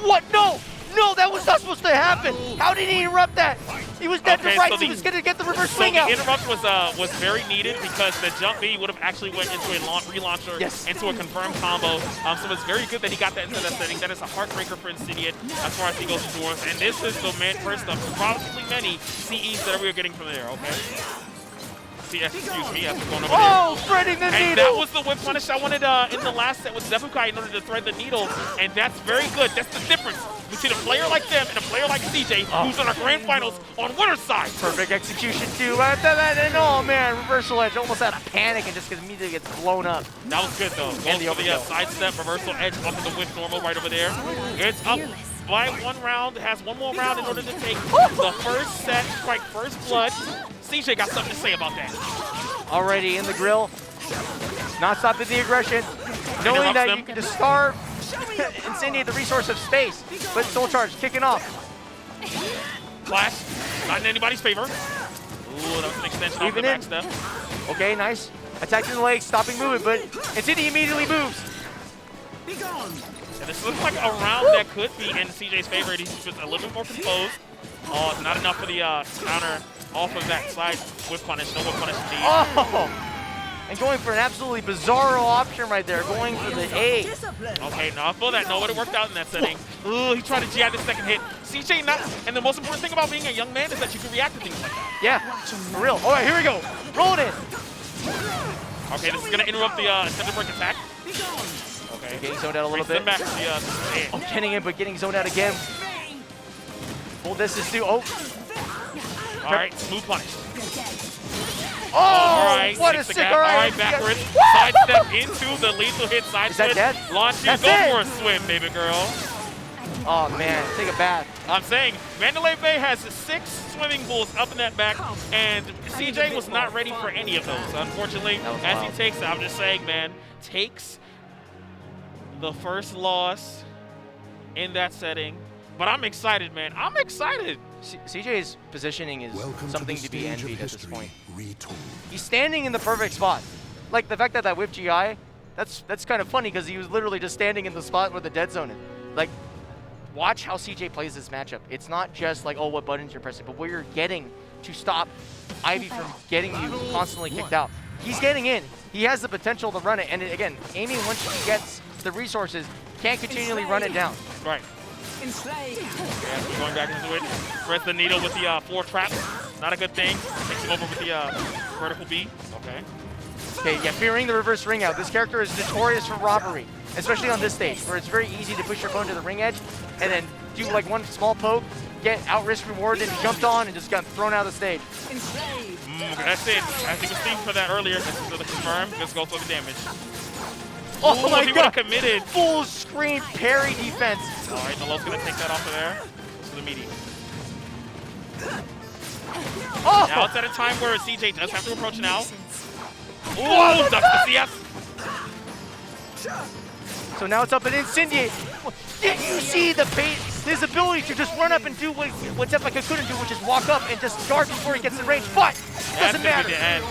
What? No! No, that was not supposed to happen. How did he interrupt that? He was dead Okay, to right. so He the- was going to get the reverse So swing the out. interrupt was very needed because the jump B would have actually went into a relauncher, Yes. into a confirmed combo. So it's very good that he got that into that setting. That is a heartbreaker for Incendiate as far as he goes towards. And this is the first of probably many CEs that we are getting from there, okay? Excuse me, as we're going over there. Oh, threading the And needle. that was the whip punish I wanted in the last set with Xephukai in order to thread the needle, and that's very good. That's the difference between a player like them and a player like CJ, who's in our grand finals on winner's side. Perfect execution too. And oh man, reversal edge. Almost out of panic and just immediately gets blown up. That was good though. Goes the for the overkill. side step, reversal edge off of the whip normal right over there. It's up by 1 round, has 1 more round in order to take the first set, strike first blood. CJ got something to say about that. Already in the grill. Not stopping the aggression. Knowing Interrupts that them. you can just starve Incendiate the resource of space. But Soul Charge kicking off. Flash, not in anybody's favor. Ooh, that was an extension off Even the in. back step. Okay, nice. Attacking the legs, stopping movement, but Incendiate immediately moves. And this looks like a round that could be in CJ's favor. He's just a little bit more composed. Oh, it's not enough for the counter off of that side whip punish. No whip punish indeed. Oh! and going for an absolutely bizarro option right there, going for the A. Okay, no, I feel that. No, it worked out in that setting. Ooh, he tried to jab the second hit. CJ not, and the most important thing about being a young man is that you can react to things like that. Yeah, for real. All right, here we go. Roll it in. Okay, this is going to interrupt the extended break attack. Okay. Getting zoned out a little bit. Back to the, Oh, getting in, but getting zoned out again. Full distance too. Oh. All right, smooth punish. Oh, all right, what a sick, all right, backwards. Sidestep into the lethal hit side. Is that dead? Launch you, That's go it. for a swim, baby girl. Oh man, take a bath. I'm saying Mandalay Bay has 6 swimming pools up in that back, and CJ was not ready for any of those, unfortunately. As wild. he takes it, I'm just saying, man, takes the first loss in that setting. But I'm excited, man. I'm excited. CJ's positioning is Welcome something to, to the be stage envied of at this history, point. retold. He's standing in the perfect spot. Like the fact that whip GI, that's kind of funny because he was literally just standing in the spot where the dead zone is. Like, watch how CJ plays this matchup. It's not just like, oh, what buttons you're pressing, but where you're getting to stop Ivy from getting you constantly kicked out. He's getting in. He has the potential to run it. And again, Amy, once she gets the resources, can't continually run it down. Right. Yeah, going back into it. Press the needle with the 4 traps. Not a good thing. Takes him over with the vertical B. Okay. Okay, yeah, fearing the reverse ring out. This character is notorious for robbery, especially on this stage, where it's very easy to push your opponent to the ring edge and then do like one small poke, get out risk reward, and jumped on and just got thrown out of the stage. That's it. I think we seen for that earlier. This is the confirm. Let's go for the damage. Oh Ooh, my he god! committed. Full screen parry defense. All right, Nalo's gonna take that off of there. To the meaty. Oh! Now it's at a time where CJ does have to approach now. Ooh, ducks the CS. So now it's up and Incendiate. Did you see the bait? His ability to just run up and do what Xephukai couldn't do, which is walk up and just guard before he gets in range. But doesn't matter.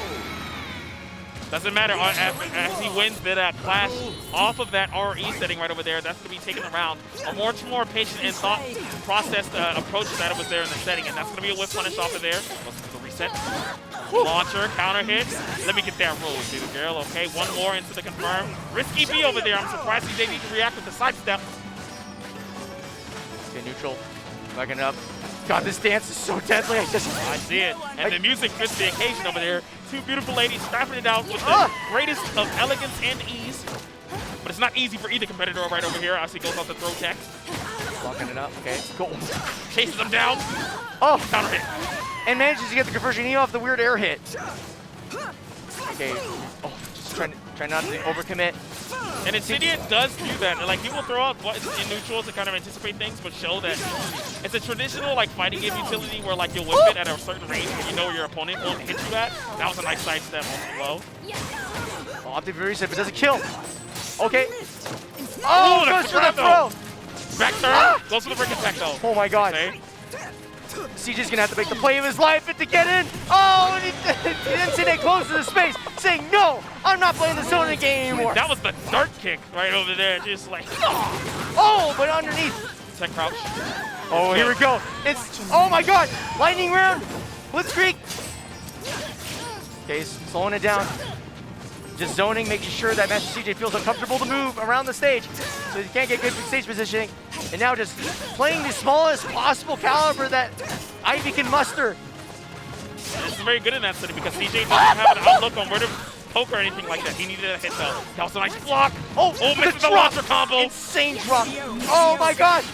Doesn't matter. As he wins that clash off of that RE setting right over there, that's going to be taken around. A much more patient and thought processed approach that was there in the setting, and that's going to be a whip punish off of there. Goes to the reset. Launcher, counter hit. Let me get that roll, baby girl. Okay, one more into the confirm. Risky B over there. I'm surprised he didn't even react with the sidestep. Okay, neutral. Backing up. God, this dance is so deadly. I see it. And the music fits the occasion over there. 2 beautiful ladies strapping it out with the greatest of elegance and ease. But it's not easy for either competitor right over here. I see goes off the throw tech. Blocking it up. Okay, go. Chases them down. Oh, counter hit. And manages to get the conversion E off the weird air hit. Okay. Oh, just trying not to overcommit. And Incendiate does do that. Like, he will throw out buttons in neutral to kind of anticipate things, but show that it's a traditional like fighting game utility where like you'll whip it at a certain range where you know your opponent won't hit you at. That was a nice sidestep on the low. Optic for reset, but doesn't kill. Okay. Oh, goes for the throw. Back turn. Goes for the break attack though. Oh my god. Okay. CJ's gonna have to make the play of his life to get in. Oh, and Incendiate closes the space, saying, no, I'm not playing the zone game anymore. That was the dart kick right over there, just like, oh, but underneath. Tech crouch. Oh, here we go. It's, oh my god, lightning round, blitzkrieg. Okay, slowing it down. Just zoning, making sure that MasterCJ feels uncomfortable to move around the stage, so he can't get good stage positioning. And now just playing the smallest possible caliber that Ivy can muster. This is very good in that setting because CJ doesn't have an outlook on where to poke or anything like that. He needed a hit though. That was a nice block. Oh, misses the launcher combo. Insane drop. Oh my god.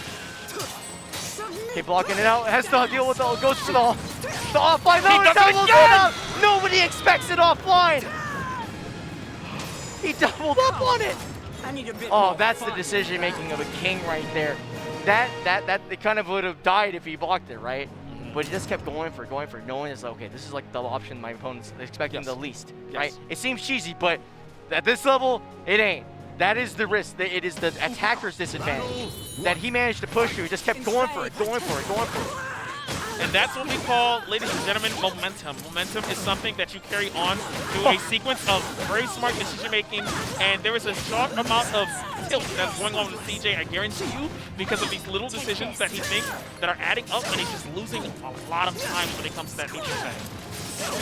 Okay, blocking it out. Has to deal with the, goes for the offline. No, he does it again! Nobody expects it offline. He doubled up on it. Oh, that's the decision making of a king right there. That it kind of would have died if he blocked it, right? But he just kept going for it, knowing it's like, okay, this is like the option my opponent's expecting the least, right? It seems cheesy, but at this level, it ain't. That is the risk. It is the attacker's disadvantage that he managed to push through. He just kept going for it. And that's what we call, ladies and gentlemen, momentum. Momentum is something that you carry on to a sequence of very smart decision making, and there is a short amount of tilt that's going on with CJ, I guarantee you, because of these little decisions that he makes that are adding up, and he's just losing a lot of time when it comes to that neutral setting.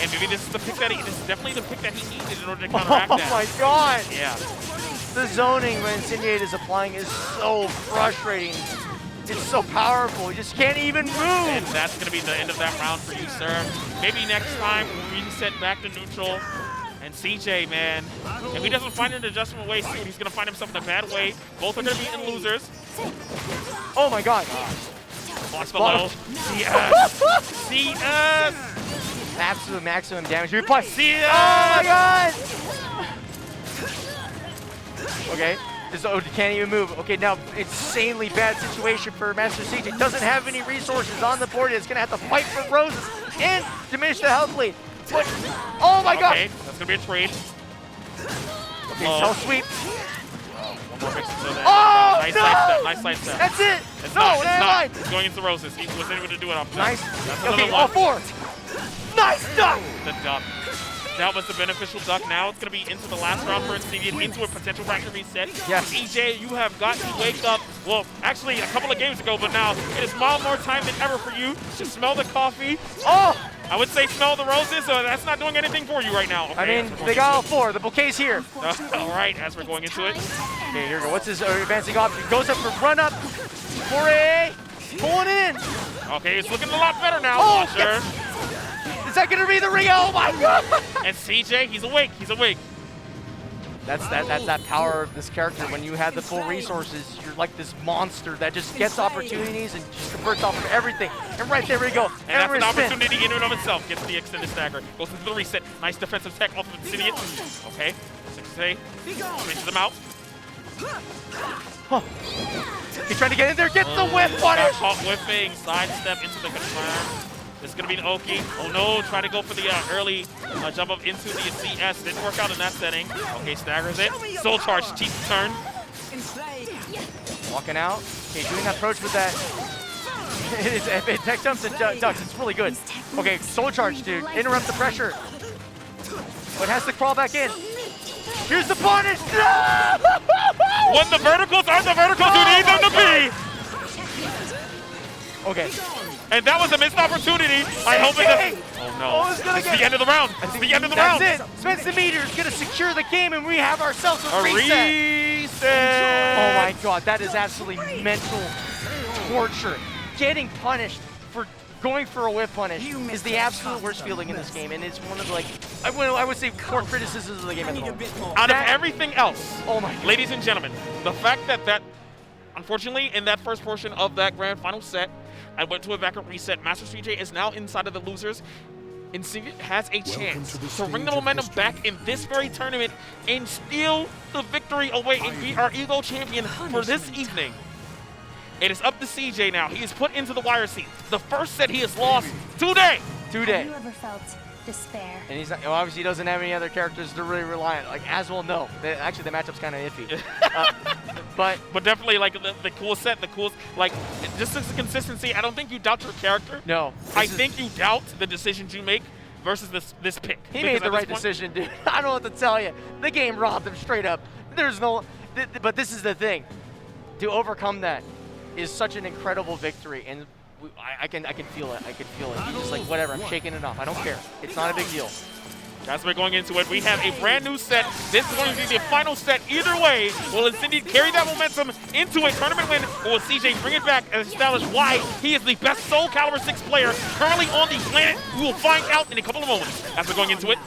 And maybe this is the pick that this is definitely the pick that he needed in order to counteract that. Oh my god! Yeah. The zoning when Incendiate is applying is so frustrating. It's so powerful. You just can't even move. And that's going to be the end of that round for you, sir. Maybe next time we'll reset back to neutral. And CJ, man, if he doesn't find an adjustment way soon, he's going to find himself in a bad way. Both are going to be in losers. Oh my god. Watch below. CS. CS. Absolute maximum damage. Reply. CS. Oh my god. Okay. Oh, can't even move. Okay, now insanely bad situation for MasterCJ. Doesn't have any resources on the board. It's gonna have to fight for roses and diminish the health lead. But, oh my god! Okay, that's gonna be a trade. Okay, cell sweep. One more mix into that. Oh, nice no! side step. Nice side step. That's it. It's No, not. It's never not. mind. He's going into roses. He wasn't able to do it off that. Nice. That's Okay, another all one. 4. Nice duck. The duck. That was the beneficial duck. Now it's going to be into the last round for Incendiate, into a potential factor reset. Yes. EJ, you have got to wake up. Well, actually, a couple of games ago, but now it is more time than ever for you to smell the coffee. Oh! I would say smell the roses, so that's not doing anything for you right now. Okay, I mean, they got all 4. The bouquet's here. all right, as we're going into it. Okay, here we go. What's his advancing option? Goes up for run up. 4A. Pulling it in. Okay, it's looking a lot better now. Oh, Watcher. yes. Is that gonna be the ring? Oh my god! And CJ, he's awake. He's awake. That's that power of this character. When you have the full resources, you're like this monster that just gets opportunities and just converts off of everything. And right there we go. And that's an Spin. opportunity in and of itself. Gets the extended stagger. Goes into the reset. Nice defensive tech off of Incendiate. Okay. 6A. Reaches him out. Huh. He's trying to get in there. Get the whip on Got it. caught whipping. Sidestep into the confirm. This is going to be an Oki. Oh no, try to go for the early jump up into the CS. Didn't work out in that setting. Okay, staggers it. Soul charge, cheats turn. Walking out. Okay, doing that approach with that. It tech jumps and ducks. It's really good. Okay, soul charge, dude. Interrupt the pressure. But has to crawl back in. Here's the punish. No! When the verticals aren't the verticals you need them to be. Okay. And that was a missed opportunity. I hope it doesn't. Oh no. it's gonna It's get the end of the round. It's the end of the round. That's it. Spence the meter is gonna secure the game, and we have ourselves a A reset. reset. Oh my god, that is absolutely mental torture. Getting punished for going for a whip punish is the absolute worst feeling in this game, and it's one of the, like, I would say core criticisms of the game at the moment. Out of everything else, Oh my god. ladies and gentlemen, the fact that unfortunately in that first portion of that grand final set, I went to a backup reset. MasterCJ is now inside of the losers. Incendiate has a chance to bring the momentum back in this very tournament and steal the victory away and be our EVO champion for this evening. It is up to CJ now. He is put into the wire seat. The first set he has lost today. Have you ever felt despair? And he's not, well, obviously he doesn't have any other characters to really rely on. Like, as well, no. Actually, the matchup's kind of iffy. But definitely like the coolest set, the coolest, like, just as a consistency, I don't think you doubt your character. no. I think you doubt the decisions you make versus this pick. He Because made at the this right point- decision, dude. I don't know what to tell you. The game robbed him straight up. There's no, but this is the thing. To overcome that is such an incredible victory, and I can feel it. I can feel it. He's just like, whatever, I'm shaking it off. I don't care. It's not a big deal. As we're going into it, we have a brand new set. This is going to be the final set. Either way, will Incendiate carry that momentum into a tournament win, or will CJ bring it back and establish why he is the best Soulcalibur 6 player currently on the planet? We will find out in a couple of moments as we're going into it.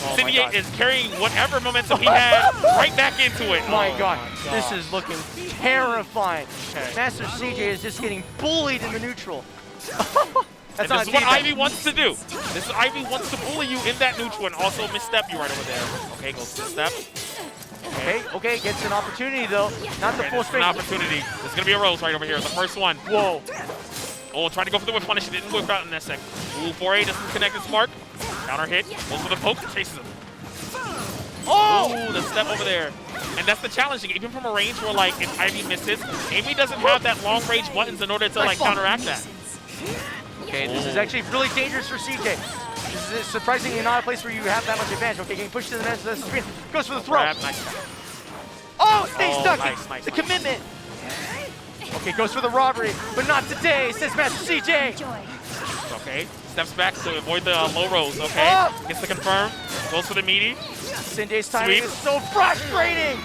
Oh my Incendiate God. is carrying whatever momentum he had right back into it. My Oh God, my this is looking terrifying. Okay. MasterCJ is just getting bullied in the neutral. And That's this not is what feedback. Ivy wants to do. This is Ivy wants to bully you in that neutral and also misstep you right over there. Okay, goes to step. Okay, gets an opportunity though. Not the Okay, full this is an strength. opportunity. There's going to be a rose right over here. The first one. Whoa. Oh, trying to go for the whip punish. It didn't work out in that second. Ooh, 4A doesn't connect his mark. Counter hit. Goes for the poke. Chases him. Oh, the step over there. And that's the challenging. Even from a range where, like, if Ivy misses, Amy doesn't have that long range buttons in order to, like, counteract that. Okay, this is actually really dangerous for CJ. This is surprisingly not a place where you have that much advantage. Okay, getting pushed to the net, so that's the screen. Goes for the throw. Grab, nice. Oh, stays Oh, stuck. nice, The commitment. Okay, goes for the robbery, but not today, says MasterCJ. Joy. okay? Steps back to avoid the low rolls, okay? Oh! Gets the confirm, goes for the meaty. Sinjay's timing Sweep. is so frustrating.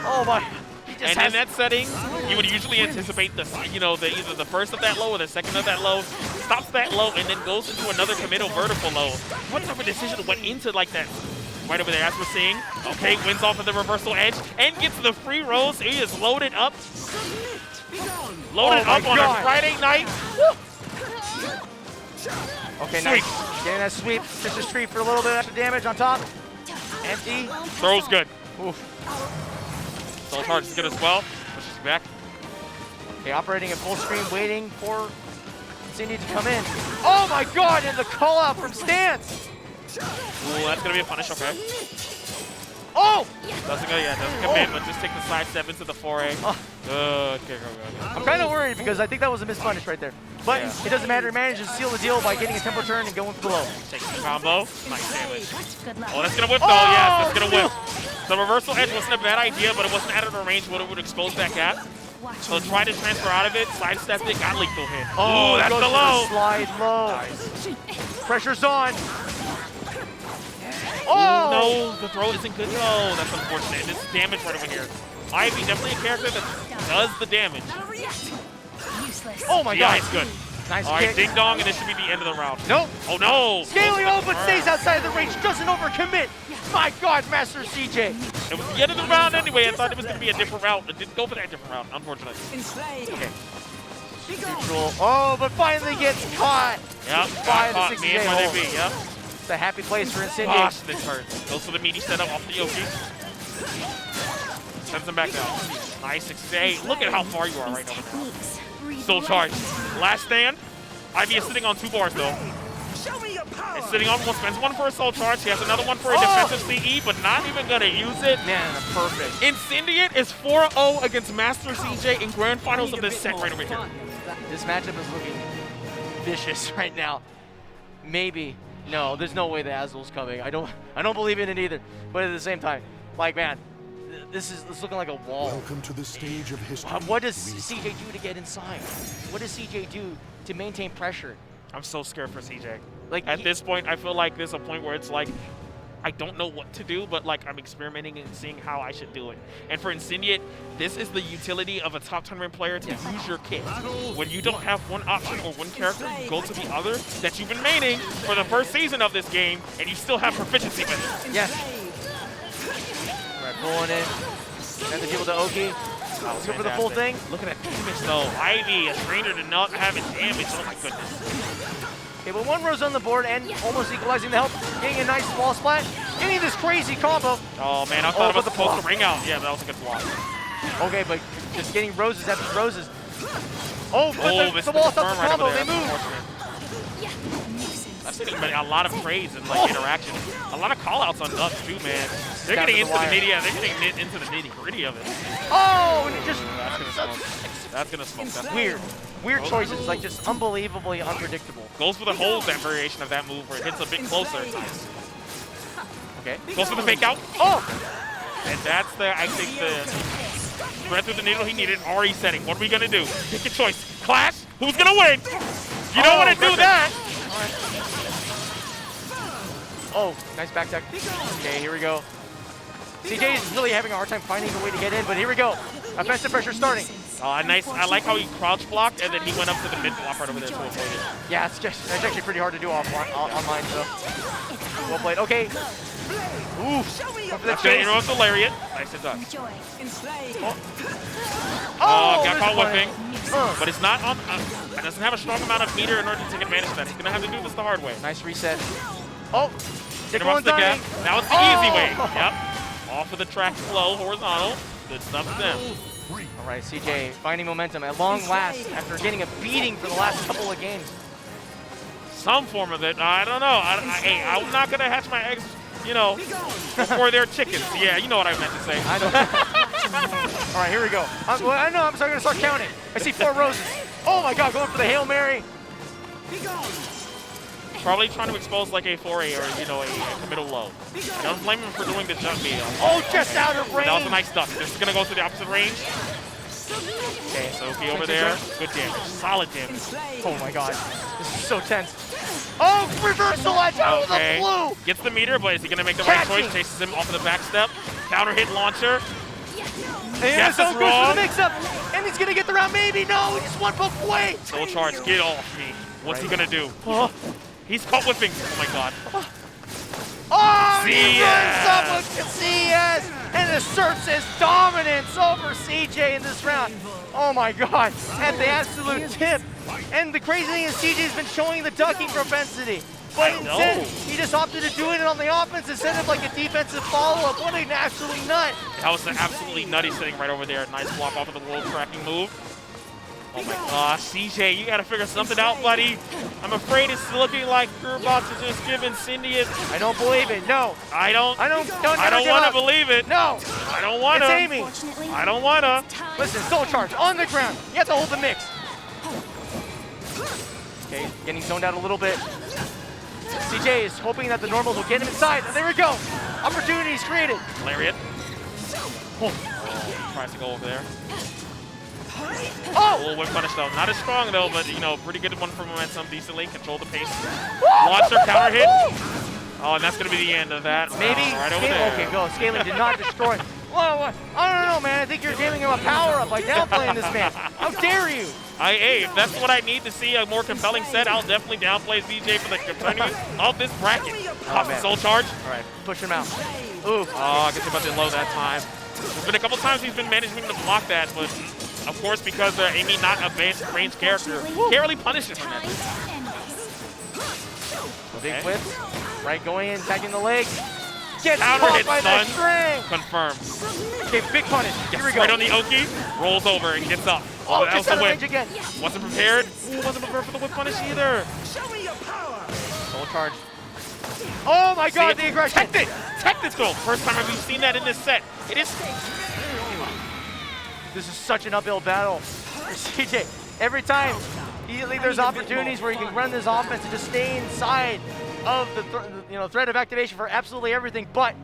Oh my. He just And has in that setting, you would usually anticipate the, either the first of that low or the second of that low, stops that low, and then goes into another committal vertical low. What type of decision went into like that? Right over there, as we're seeing. Okay, wins off of the reversal edge and gets the free rolls. He is loaded up. Loaded up on a Friday night. Okay, nice. Getting that sweep. Fisher's tree for a little bit extra damage on top. Empty. Throw's good. Oof. Soul charge is good as well. Pushes back. Okay, operating at full screen, waiting for Incendiate to come in. Oh my god, and the call out from Stance. Ooh, that's gonna be a punish, okay. Oh! Doesn't commit, but just take the side step into the foray. Okay. I'm kind of worried because I think that was a mispunish right there. But Yeah. it doesn't matter. He managed to seal the deal by getting a tempo turn and going for the low. Takes the combo. Nice damage. Good luck. Oh, that's gonna whip though. Yes, that's gonna whip. The reversal edge wasn't a bad idea, but it wasn't out of the range what it would expose that gap. So try to transfer out of it, sidestep it, got lethal hit. Oh, that's goes the for low. Slide low. Nice. Pressure's on. Oh! No, the throw isn't good. No, that's unfortunate. This is damage right over here. Ivy, definitely a character that does the damage. Useless. Oh my Yeah, god. it's good. Nice All right, kick. ding dong, and this should be the end of the round. Nope. Oh no! Scaling open, stays outside of the range, doesn't overcommit. My god, MasterCJ. It was the end of the round anyway. I thought it was going to be a different route. It didn't go for that different route, unfortunately. Okay. Neutral. Oh, but finally gets caught. Yep, By got the caught. 60 Me and day my hold. DB, yep. It's a happy place for Incendiate. Gosh, this hurts. Goes for the meaty setup off the Yoki. Sends him back down. Nice 68. Look at how far you are right now. Still charged. Last stand. Ivy is sitting on 2 bars though. Show me your power. He's sitting on one, spends one for a soul charge. He has another one for a defensive CE, but not even gonna use it. Man, perfect. Incendiate is 4-0 against MasterCJ in grand finals of this set right over here. This matchup is looking vicious right now. Maybe. No, there's no way the Azul's coming. I don't believe in it either. But at the same time, like man, this is looking like a wall. Welcome to the stage of history. What does CJ do to get inside? What does CJ do to maintain pressure? I'm so scared for CJ. Like At this point, I feel like there's a point where it's like, I don't know what to do, but like I'm experimenting and seeing how I should do it. And for Incendiate, this is the utility of a top tournament player to use your kit. When you don't have one option or one character, you go to the other that you've been maining for the first season of this game, and you still have proficiency with it. Yes. All right, pulling in. Got to deal with the Oki. Let's go for the full thing. Look at that damage though. Ivy, a stranger to not have it damaged. Oh my goodness. Okay, but one rose on the board and almost equalizing the help. Getting a nice wall splat. Getting this crazy combo. Oh man, I thought it was but the supposed block. to ring out. Yeah, that was a good block. Okay, but just getting roses after roses. Oh, but this the is wall the stops the confirm right combo. over there. They move. Unfortunate. I've seen a lot of trades and like interaction. A lot of callouts on Ducks too, man. They're Down getting to into the the wire. nitty, yeah, they're getting into the nitty gritty of it. Oh, and it just That's gonna smoke. That's weird. Weird choices, like just unbelievably unpredictable. Goes for the hold that variation of that move where it hits a bit closer at times. Okay. Goes for the fake out. Oh! And that's the, I think the thread through the needle he needed. Already setting. What are we gonna do? Pick a choice. Clash? Who's gonna win? You don't want to do that. Oh, nice back tech. Okay, here we go. CJ is really having a hard time finding a way to get in, but here we go. Offensive pressure starting. Nice. I like how he crouch blocked and then he went up to the mid block right over there to avoid it. Yeah, it's actually pretty hard to do offline, online, so. Well played. Okay. Oof. Going for the That's gonna chase. interrupt the lariat. Nice it does. Enjoy. Oh, Got there's caught the whipping. play. But it's not on. It doesn't have a strong amount of meter in order to take advantage of that. He's gonna have to do this the hard way. Nice reset. Oh, Interrupts the gap. Now it's the Oh! easy way. Yep. Off of the track flow, horizontal. Good stuff to them. All right, CJ finding momentum at long last after getting a beating for the last couple of games. Some form of it. I don't know. Hey, I'm not gonna hatch my eggs, you know, before they're chickens. Yeah, you know what I meant to say. I know. All right, here we go. I know. I'm going to start counting. I see 4 roses. Oh my God, going for the Hail Mary. Probably trying to expose like a foray or, you know, a middle low. I don't blame him for doing the jump beat. Oh, just out of range. That was a nice duck. This is gonna go to the opposite range. Okay, Sophie over there. Good damage. Solid damage. Oh my god. This is so tense. Oh, reversal edge out of the blue! Gets the meter, but is he going to make the right Catching. choice? Chases him off of the back step. Counter hit launcher. And Guess it's goes for wrong. the mix-up. And he's going to get the round. Maybe. No, he's one poke away. Soul charge. Get off me. What's he going to do? Oh, He's caught whipping. Oh my god. oh he CS. runs up with CS and asserts his dominance over CJ in this round. Oh my god, at the absolute tip. And the crazy thing is CJ's been showing the ducking propensity. But I instead, know. he just opted to do it on the offense instead of like a defensive follow-up. What an absolute nut. That was an absolutely nutty sitting right over there. Nice block off of the world tracking move. Oh my gosh, CJ, you gotta figure something out, buddy. I'm afraid it's looking like you're about to just give Incendiate. I don't believe it, no. I don't I don't want to believe it. No, I don't want it's to. Amy. I don't want to. Listen, soul charge on the ground. You have to hold the mix. Okay, getting zoned out a little bit. CJ is hoping that the normals will get him inside. There we go. Opportunities created. Lariat. Oh, tries to go over there. A Oh! little whip punish though. Not as strong though, but you know, pretty good one for momentum. Decently control the pace. Launcher counter hit. Oh, and that's gonna be the end of that. Maybe. Right over there. Okay, go. Scaling did not destroy. Whoa, I don't know, man. I think you're giving him a power-up by downplaying this man. How dare you? Hey, if that's what I need to see, a more compelling set, I'll definitely downplay CJ for the continuity of this bracket. Pops the man. soul charge. All right, push him out. Ooh. Oh, I guess he about to low that time. There's been a couple times he's been managing to block that, but of course, because Amy not a range character, can't really punish him from that. Big Okay. whips. Right, going in, tagging the leg. Gets Counter caught hit, by the son. string. Confirmed. Okay, big punish. Here we go. Right on the Oki, rolls over and gets up. Oh, that was gets out the of whip. range again. Wasn't prepared. Ooh, wasn't prepared for the whip punish either. Show me your power. Soul charge. Oh my god, See the it? aggression. Teched it! Teched it though. First time we've seen that in this set. It is. This is such an uphill battle for CJ. Every time there's opportunities where he can run this offense and just stay inside of the threat of activation for absolutely everything, but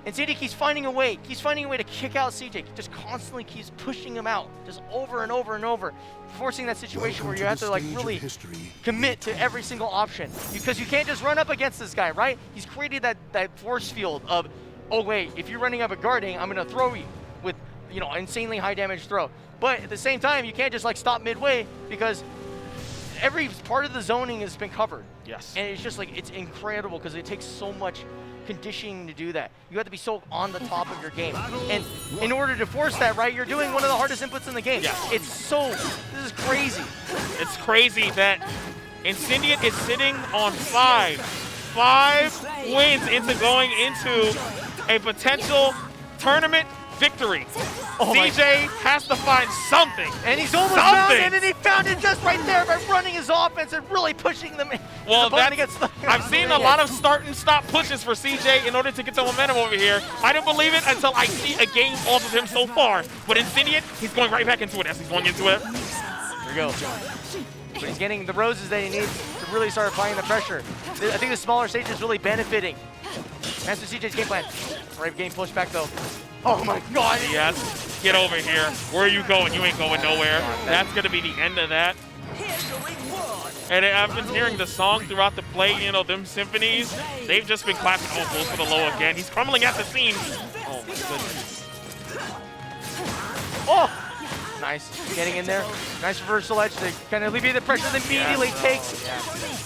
Incendiate keeps finding a way. Keeps finding a way to kick out CJ. Just constantly keeps pushing him out, just over and over and over, forcing that situation where you have to like really commit to every single option because you can't just run up against this guy, right? He's created that force field of, oh wait, if you're running up a guarding, I'm gonna throw you with insanely high damage throw. But at the same time, you can't just like stop midway because every part of the zoning has been covered. Yes. And it's just like, it's incredible because it takes so much conditioning to do that. You have to be so on the top of your game. And in order to force that, right, you're doing one of the hardest inputs in the game. Yes. This is crazy. It's crazy that Incendiate is sitting on 5 wins into going into a potential tournament victory. Oh my- CJ has to find something. And he's almost found it, and he found it just right there by running his offense and really pushing them. Well, I've I've seen a lot of start and stop pushes for CJ in order to get the momentum over here. I didn't believe it until I see a game off of him so far. But Incendiate, he's going right back into it as he's going into it. Here we go. But he's getting the roses that he needs to really start applying the pressure. I think the smaller stage is really benefiting MasterCJ's game plan. Right, getting pushed back though. Oh my god. Yes, get over here. Where are you going? You ain't going nowhere. That's going to be the end of that. Here's the reward. And I've been hearing the song throughout the play, them symphonies. They've just been clapping. Oh, goes for the low again. He's crumbling at the seams. Oh, my goodness. Oh! Nice. Getting in there. Nice reversal edge to kind of alleviate the pressure. Then immediately takes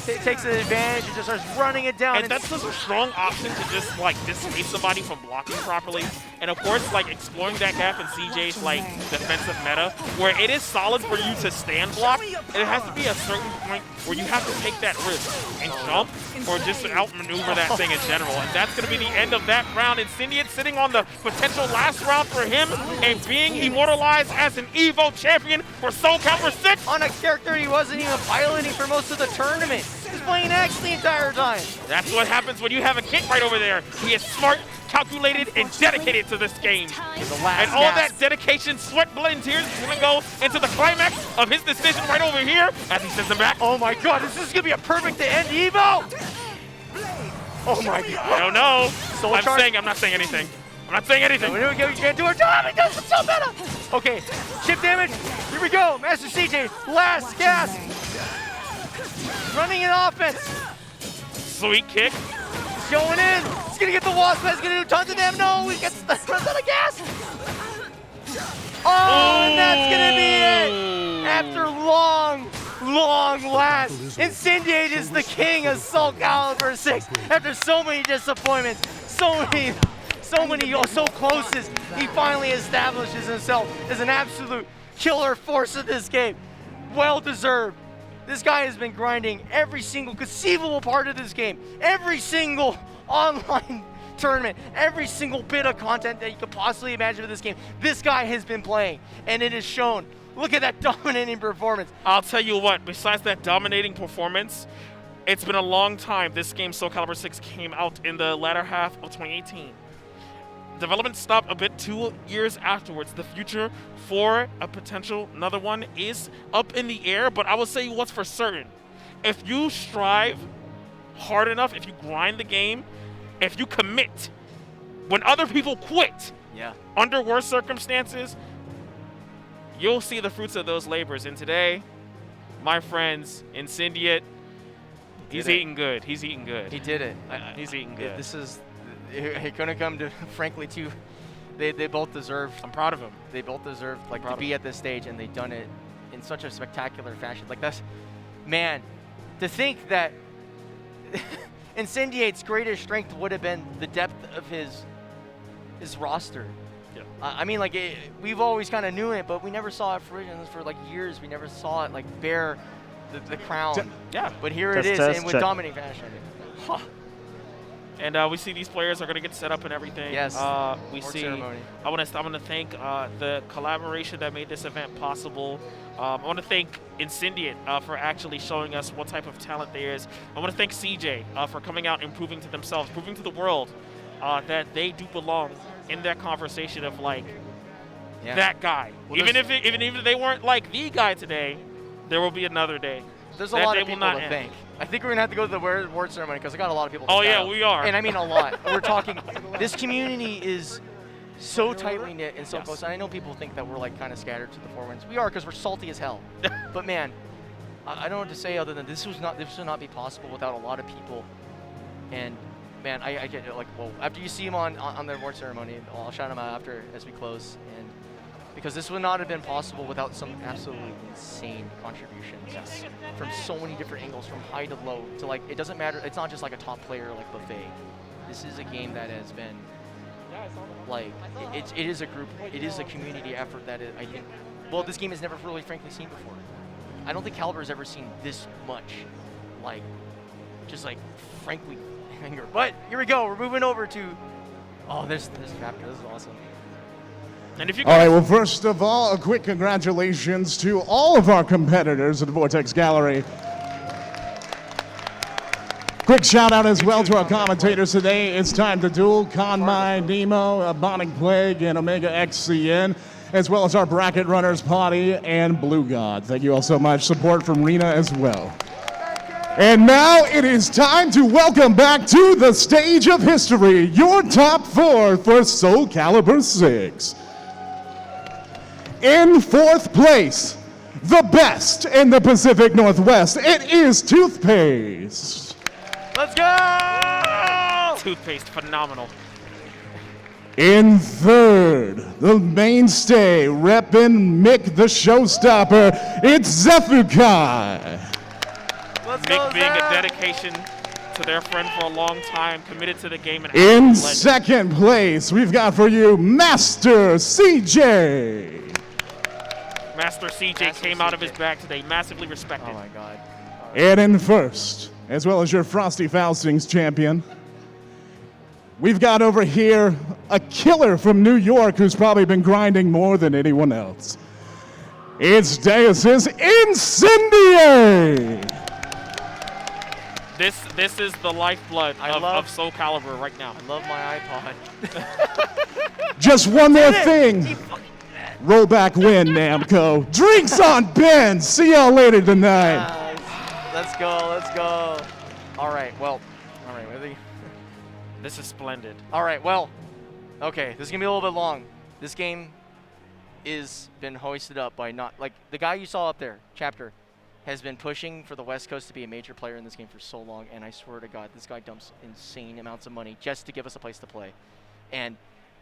the advantage and just starts running it down. And that's such a strong option to just, like, displace somebody from blocking properly. And, of course, like, exploring that gap in CJ's, like, defensive meta, where it is solid for you to stand block, and it has to be a certain point where you have to take that risk and jump or just outmaneuver that thing in general. And that's going to be the end of that round. Incendiate sitting on the potential last round for him and being immortalized as an EVO champion for Soulcalibur 6. On a character he wasn't even piloting for most of the tournament. He was playing X the entire time. That's what happens when you have a kid right over there. He is smart, calculated, and dedicated to this game. And all that dedication, sweat, blood, and tears is going to go into the climax of his decision right over here as he sends him back. Oh my god, this is going to be a perfect to end EVO! Oh my god. I don't know. Soul charge? I'm not saying anything. I'm not saying anything. We can't do our job. He does it so better. Okay, chip damage. Here we go. MasterCJ, last gas. Running in offense. Sweet kick. He's going in. He's gonna get the wasp. He's gonna do tons of damage. No, he gets runs out of gas. Oh, and that's gonna be it. After long last, Incendiate is the king of Soulcalibur 6. After so many disappointments, so close as he finally establishes himself as an absolute killer force of this game. Well deserved. This guy has been grinding every single conceivable part of this game, every single online tournament, every single bit of content that you could possibly imagine for this game. This guy has been playing, and it is shown. Look at that dominating performance. I'll tell you what, besides that dominating performance, it's been a long time. This game, Soulcalibur 6, came out in the latter half of 2018. Development stopped a bit 2 years afterwards. The future for a potential another one is up in the air, but I will say what's for certain. If you strive hard enough, if you grind the game, if you commit, when other people quit under worse circumstances, you'll see the fruits of those labors. And today, my friends, Incendiate, he's eating good. He's eating good. He did it. He's eating good. This is gonna come to, frankly, to they both deserve. I'm proud of him. They both deserve to be at this stage, and they've done it in such a spectacular fashion. Like that's, man, to think that Incendiate's greatest strength would have been the depth of his roster. Yeah. I mean, like we've always kind of knew it, but we never saw it fruition for like years. We never saw it like bear the crown. Yeah. But here it is, and with dominating fashion. Huh. And we see these players are going to get set up and everything. Yes. We see. Ceremony. I want to thank the collaboration that made this event possible. I want to thank Incendiate for actually showing us what type of talent there is. I want to thank CJ for coming out and proving to themselves, proving to the world that they do belong in that conversation of like that guy. Well, even if they weren't like the guy today, there will be another day. There's a lot of people to thank. I think we're going to have to go to the award ceremony because I got a lot of people to Oh, yeah, we are. And I mean a lot. We're talking, this community is so tightly knit and so close. And I know people think that we're like kind of scattered to the four winds. We are because we're salty as hell. But man, I don't know what to say other than this would not be possible without a lot of people. And man, I get it, like, well, after you see them on the award ceremony, I'll shout them out after as we close. And because this would not have been possible without some absolutely insane contributions from so many different angles, from high to low, to like, it doesn't matter, it's not just like a top player like buffet. This is a game that has been, like, it is a group, it is a community effort that I think, well, this game has never really frankly seen before. I don't think Calibur's ever seen this much, like, just like, frankly, anger. But here we go, we're moving over to, oh, this chapter, this is awesome. And if you all right, well, first of all, a quick congratulations to all of our competitors at the Vortex Gallery. Quick shout out as well to our commentators today. It's time to duel Conmai, Nemo, Bonic Plague, and Omega XCN, as well as our bracket runners, Potty and Blue God. Thank you all so much. Support from Rena as well. And now it is time to welcome back to the stage of history your top four for Soulcalibur 6. In fourth place, the best in the Pacific Northwest, it is Toothpaste. Let's go! Toothpaste, phenomenal. In third, the mainstay, reppin' Mick the Showstopper, it's Xephukai. Let's go, Mick being a Zeph! dedication to their friend for a long time, committed to the game. And In second place, we've got for you MasterCJ. MasterCJ came out of his bag today, massively respected. Oh my God. And in first, as well as your Frosty Faustings champion, we've got over here a killer from New York who's probably been grinding more than anyone else. It's Deus's Incendiate! This is the lifeblood of Soulcalibur right now. I love my iPod. Just one more thing. Rollback win, Namco. Drinks on Ben. See y'all later tonight. Let's go, let's go. All right, well, This is splendid. all right, well, Okay, this is gonna be a little bit long. This game is been hoisted up by not like the guy you saw up there, Chapter, has been pushing for the West Coast to be a major player in this game for so long, and I swear to God, this guy dumps insane amounts of money just to give us a place to play. And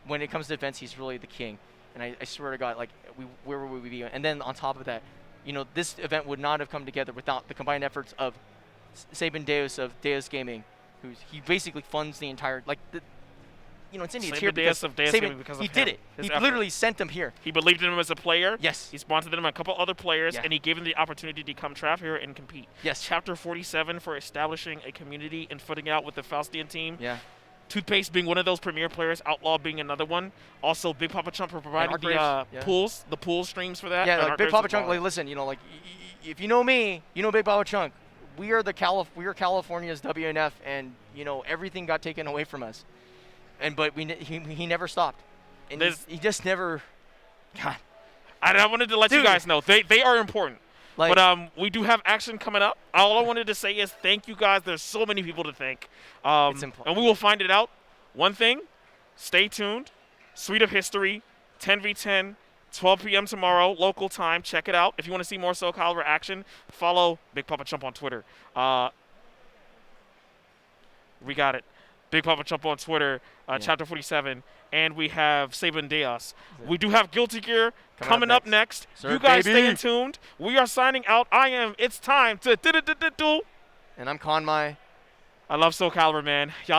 when it comes to events, he's really the king. And I swear to God, like, where would we be? And then on top of that, you know, this event would not have come together without the combined efforts of Sabin Deus of Deus Gaming, he basically funds the entire, like, Incendiate's here because he did it. He literally sent them here. He believed in him as a player. Yes. He sponsored them a couple other players, and he gave them the opportunity to come travel here and compete. Yes. Chapter 47 for establishing a community and footing out with the Faustian team. Yeah. Toothpaste being one of those premier players, Outlaw being another one. Also, Big Papa Chunk for providing the pool streams for that. Yeah, like Big Papa Chunk, like, listen, you know, like, if you know me, you know Big Papa Chunk. We are California's WNF, and, you know, everything got taken away from us. But he never stopped. And he just never, God. I wanted to let you guys know, they are important. Like, but we do have action coming up. All I wanted to say is thank you guys. There's so many people to thank. It's important. And we will find it out. One thing, stay tuned. Suite of History, 10v10, 12 p.m. tomorrow, local time. Check it out. If you want to see more Soulcalibur action, follow Big Papa Chump on Twitter. We got it. Big Papa Chump on Twitter, Chapter 47. And we have Sabin Deus. We do have Guilty Gear coming up next. Sir, you guys baby. stay tuned. We are signing out. It's time to do. And I'm Conmai. I love Soulcalibur, man. Y'all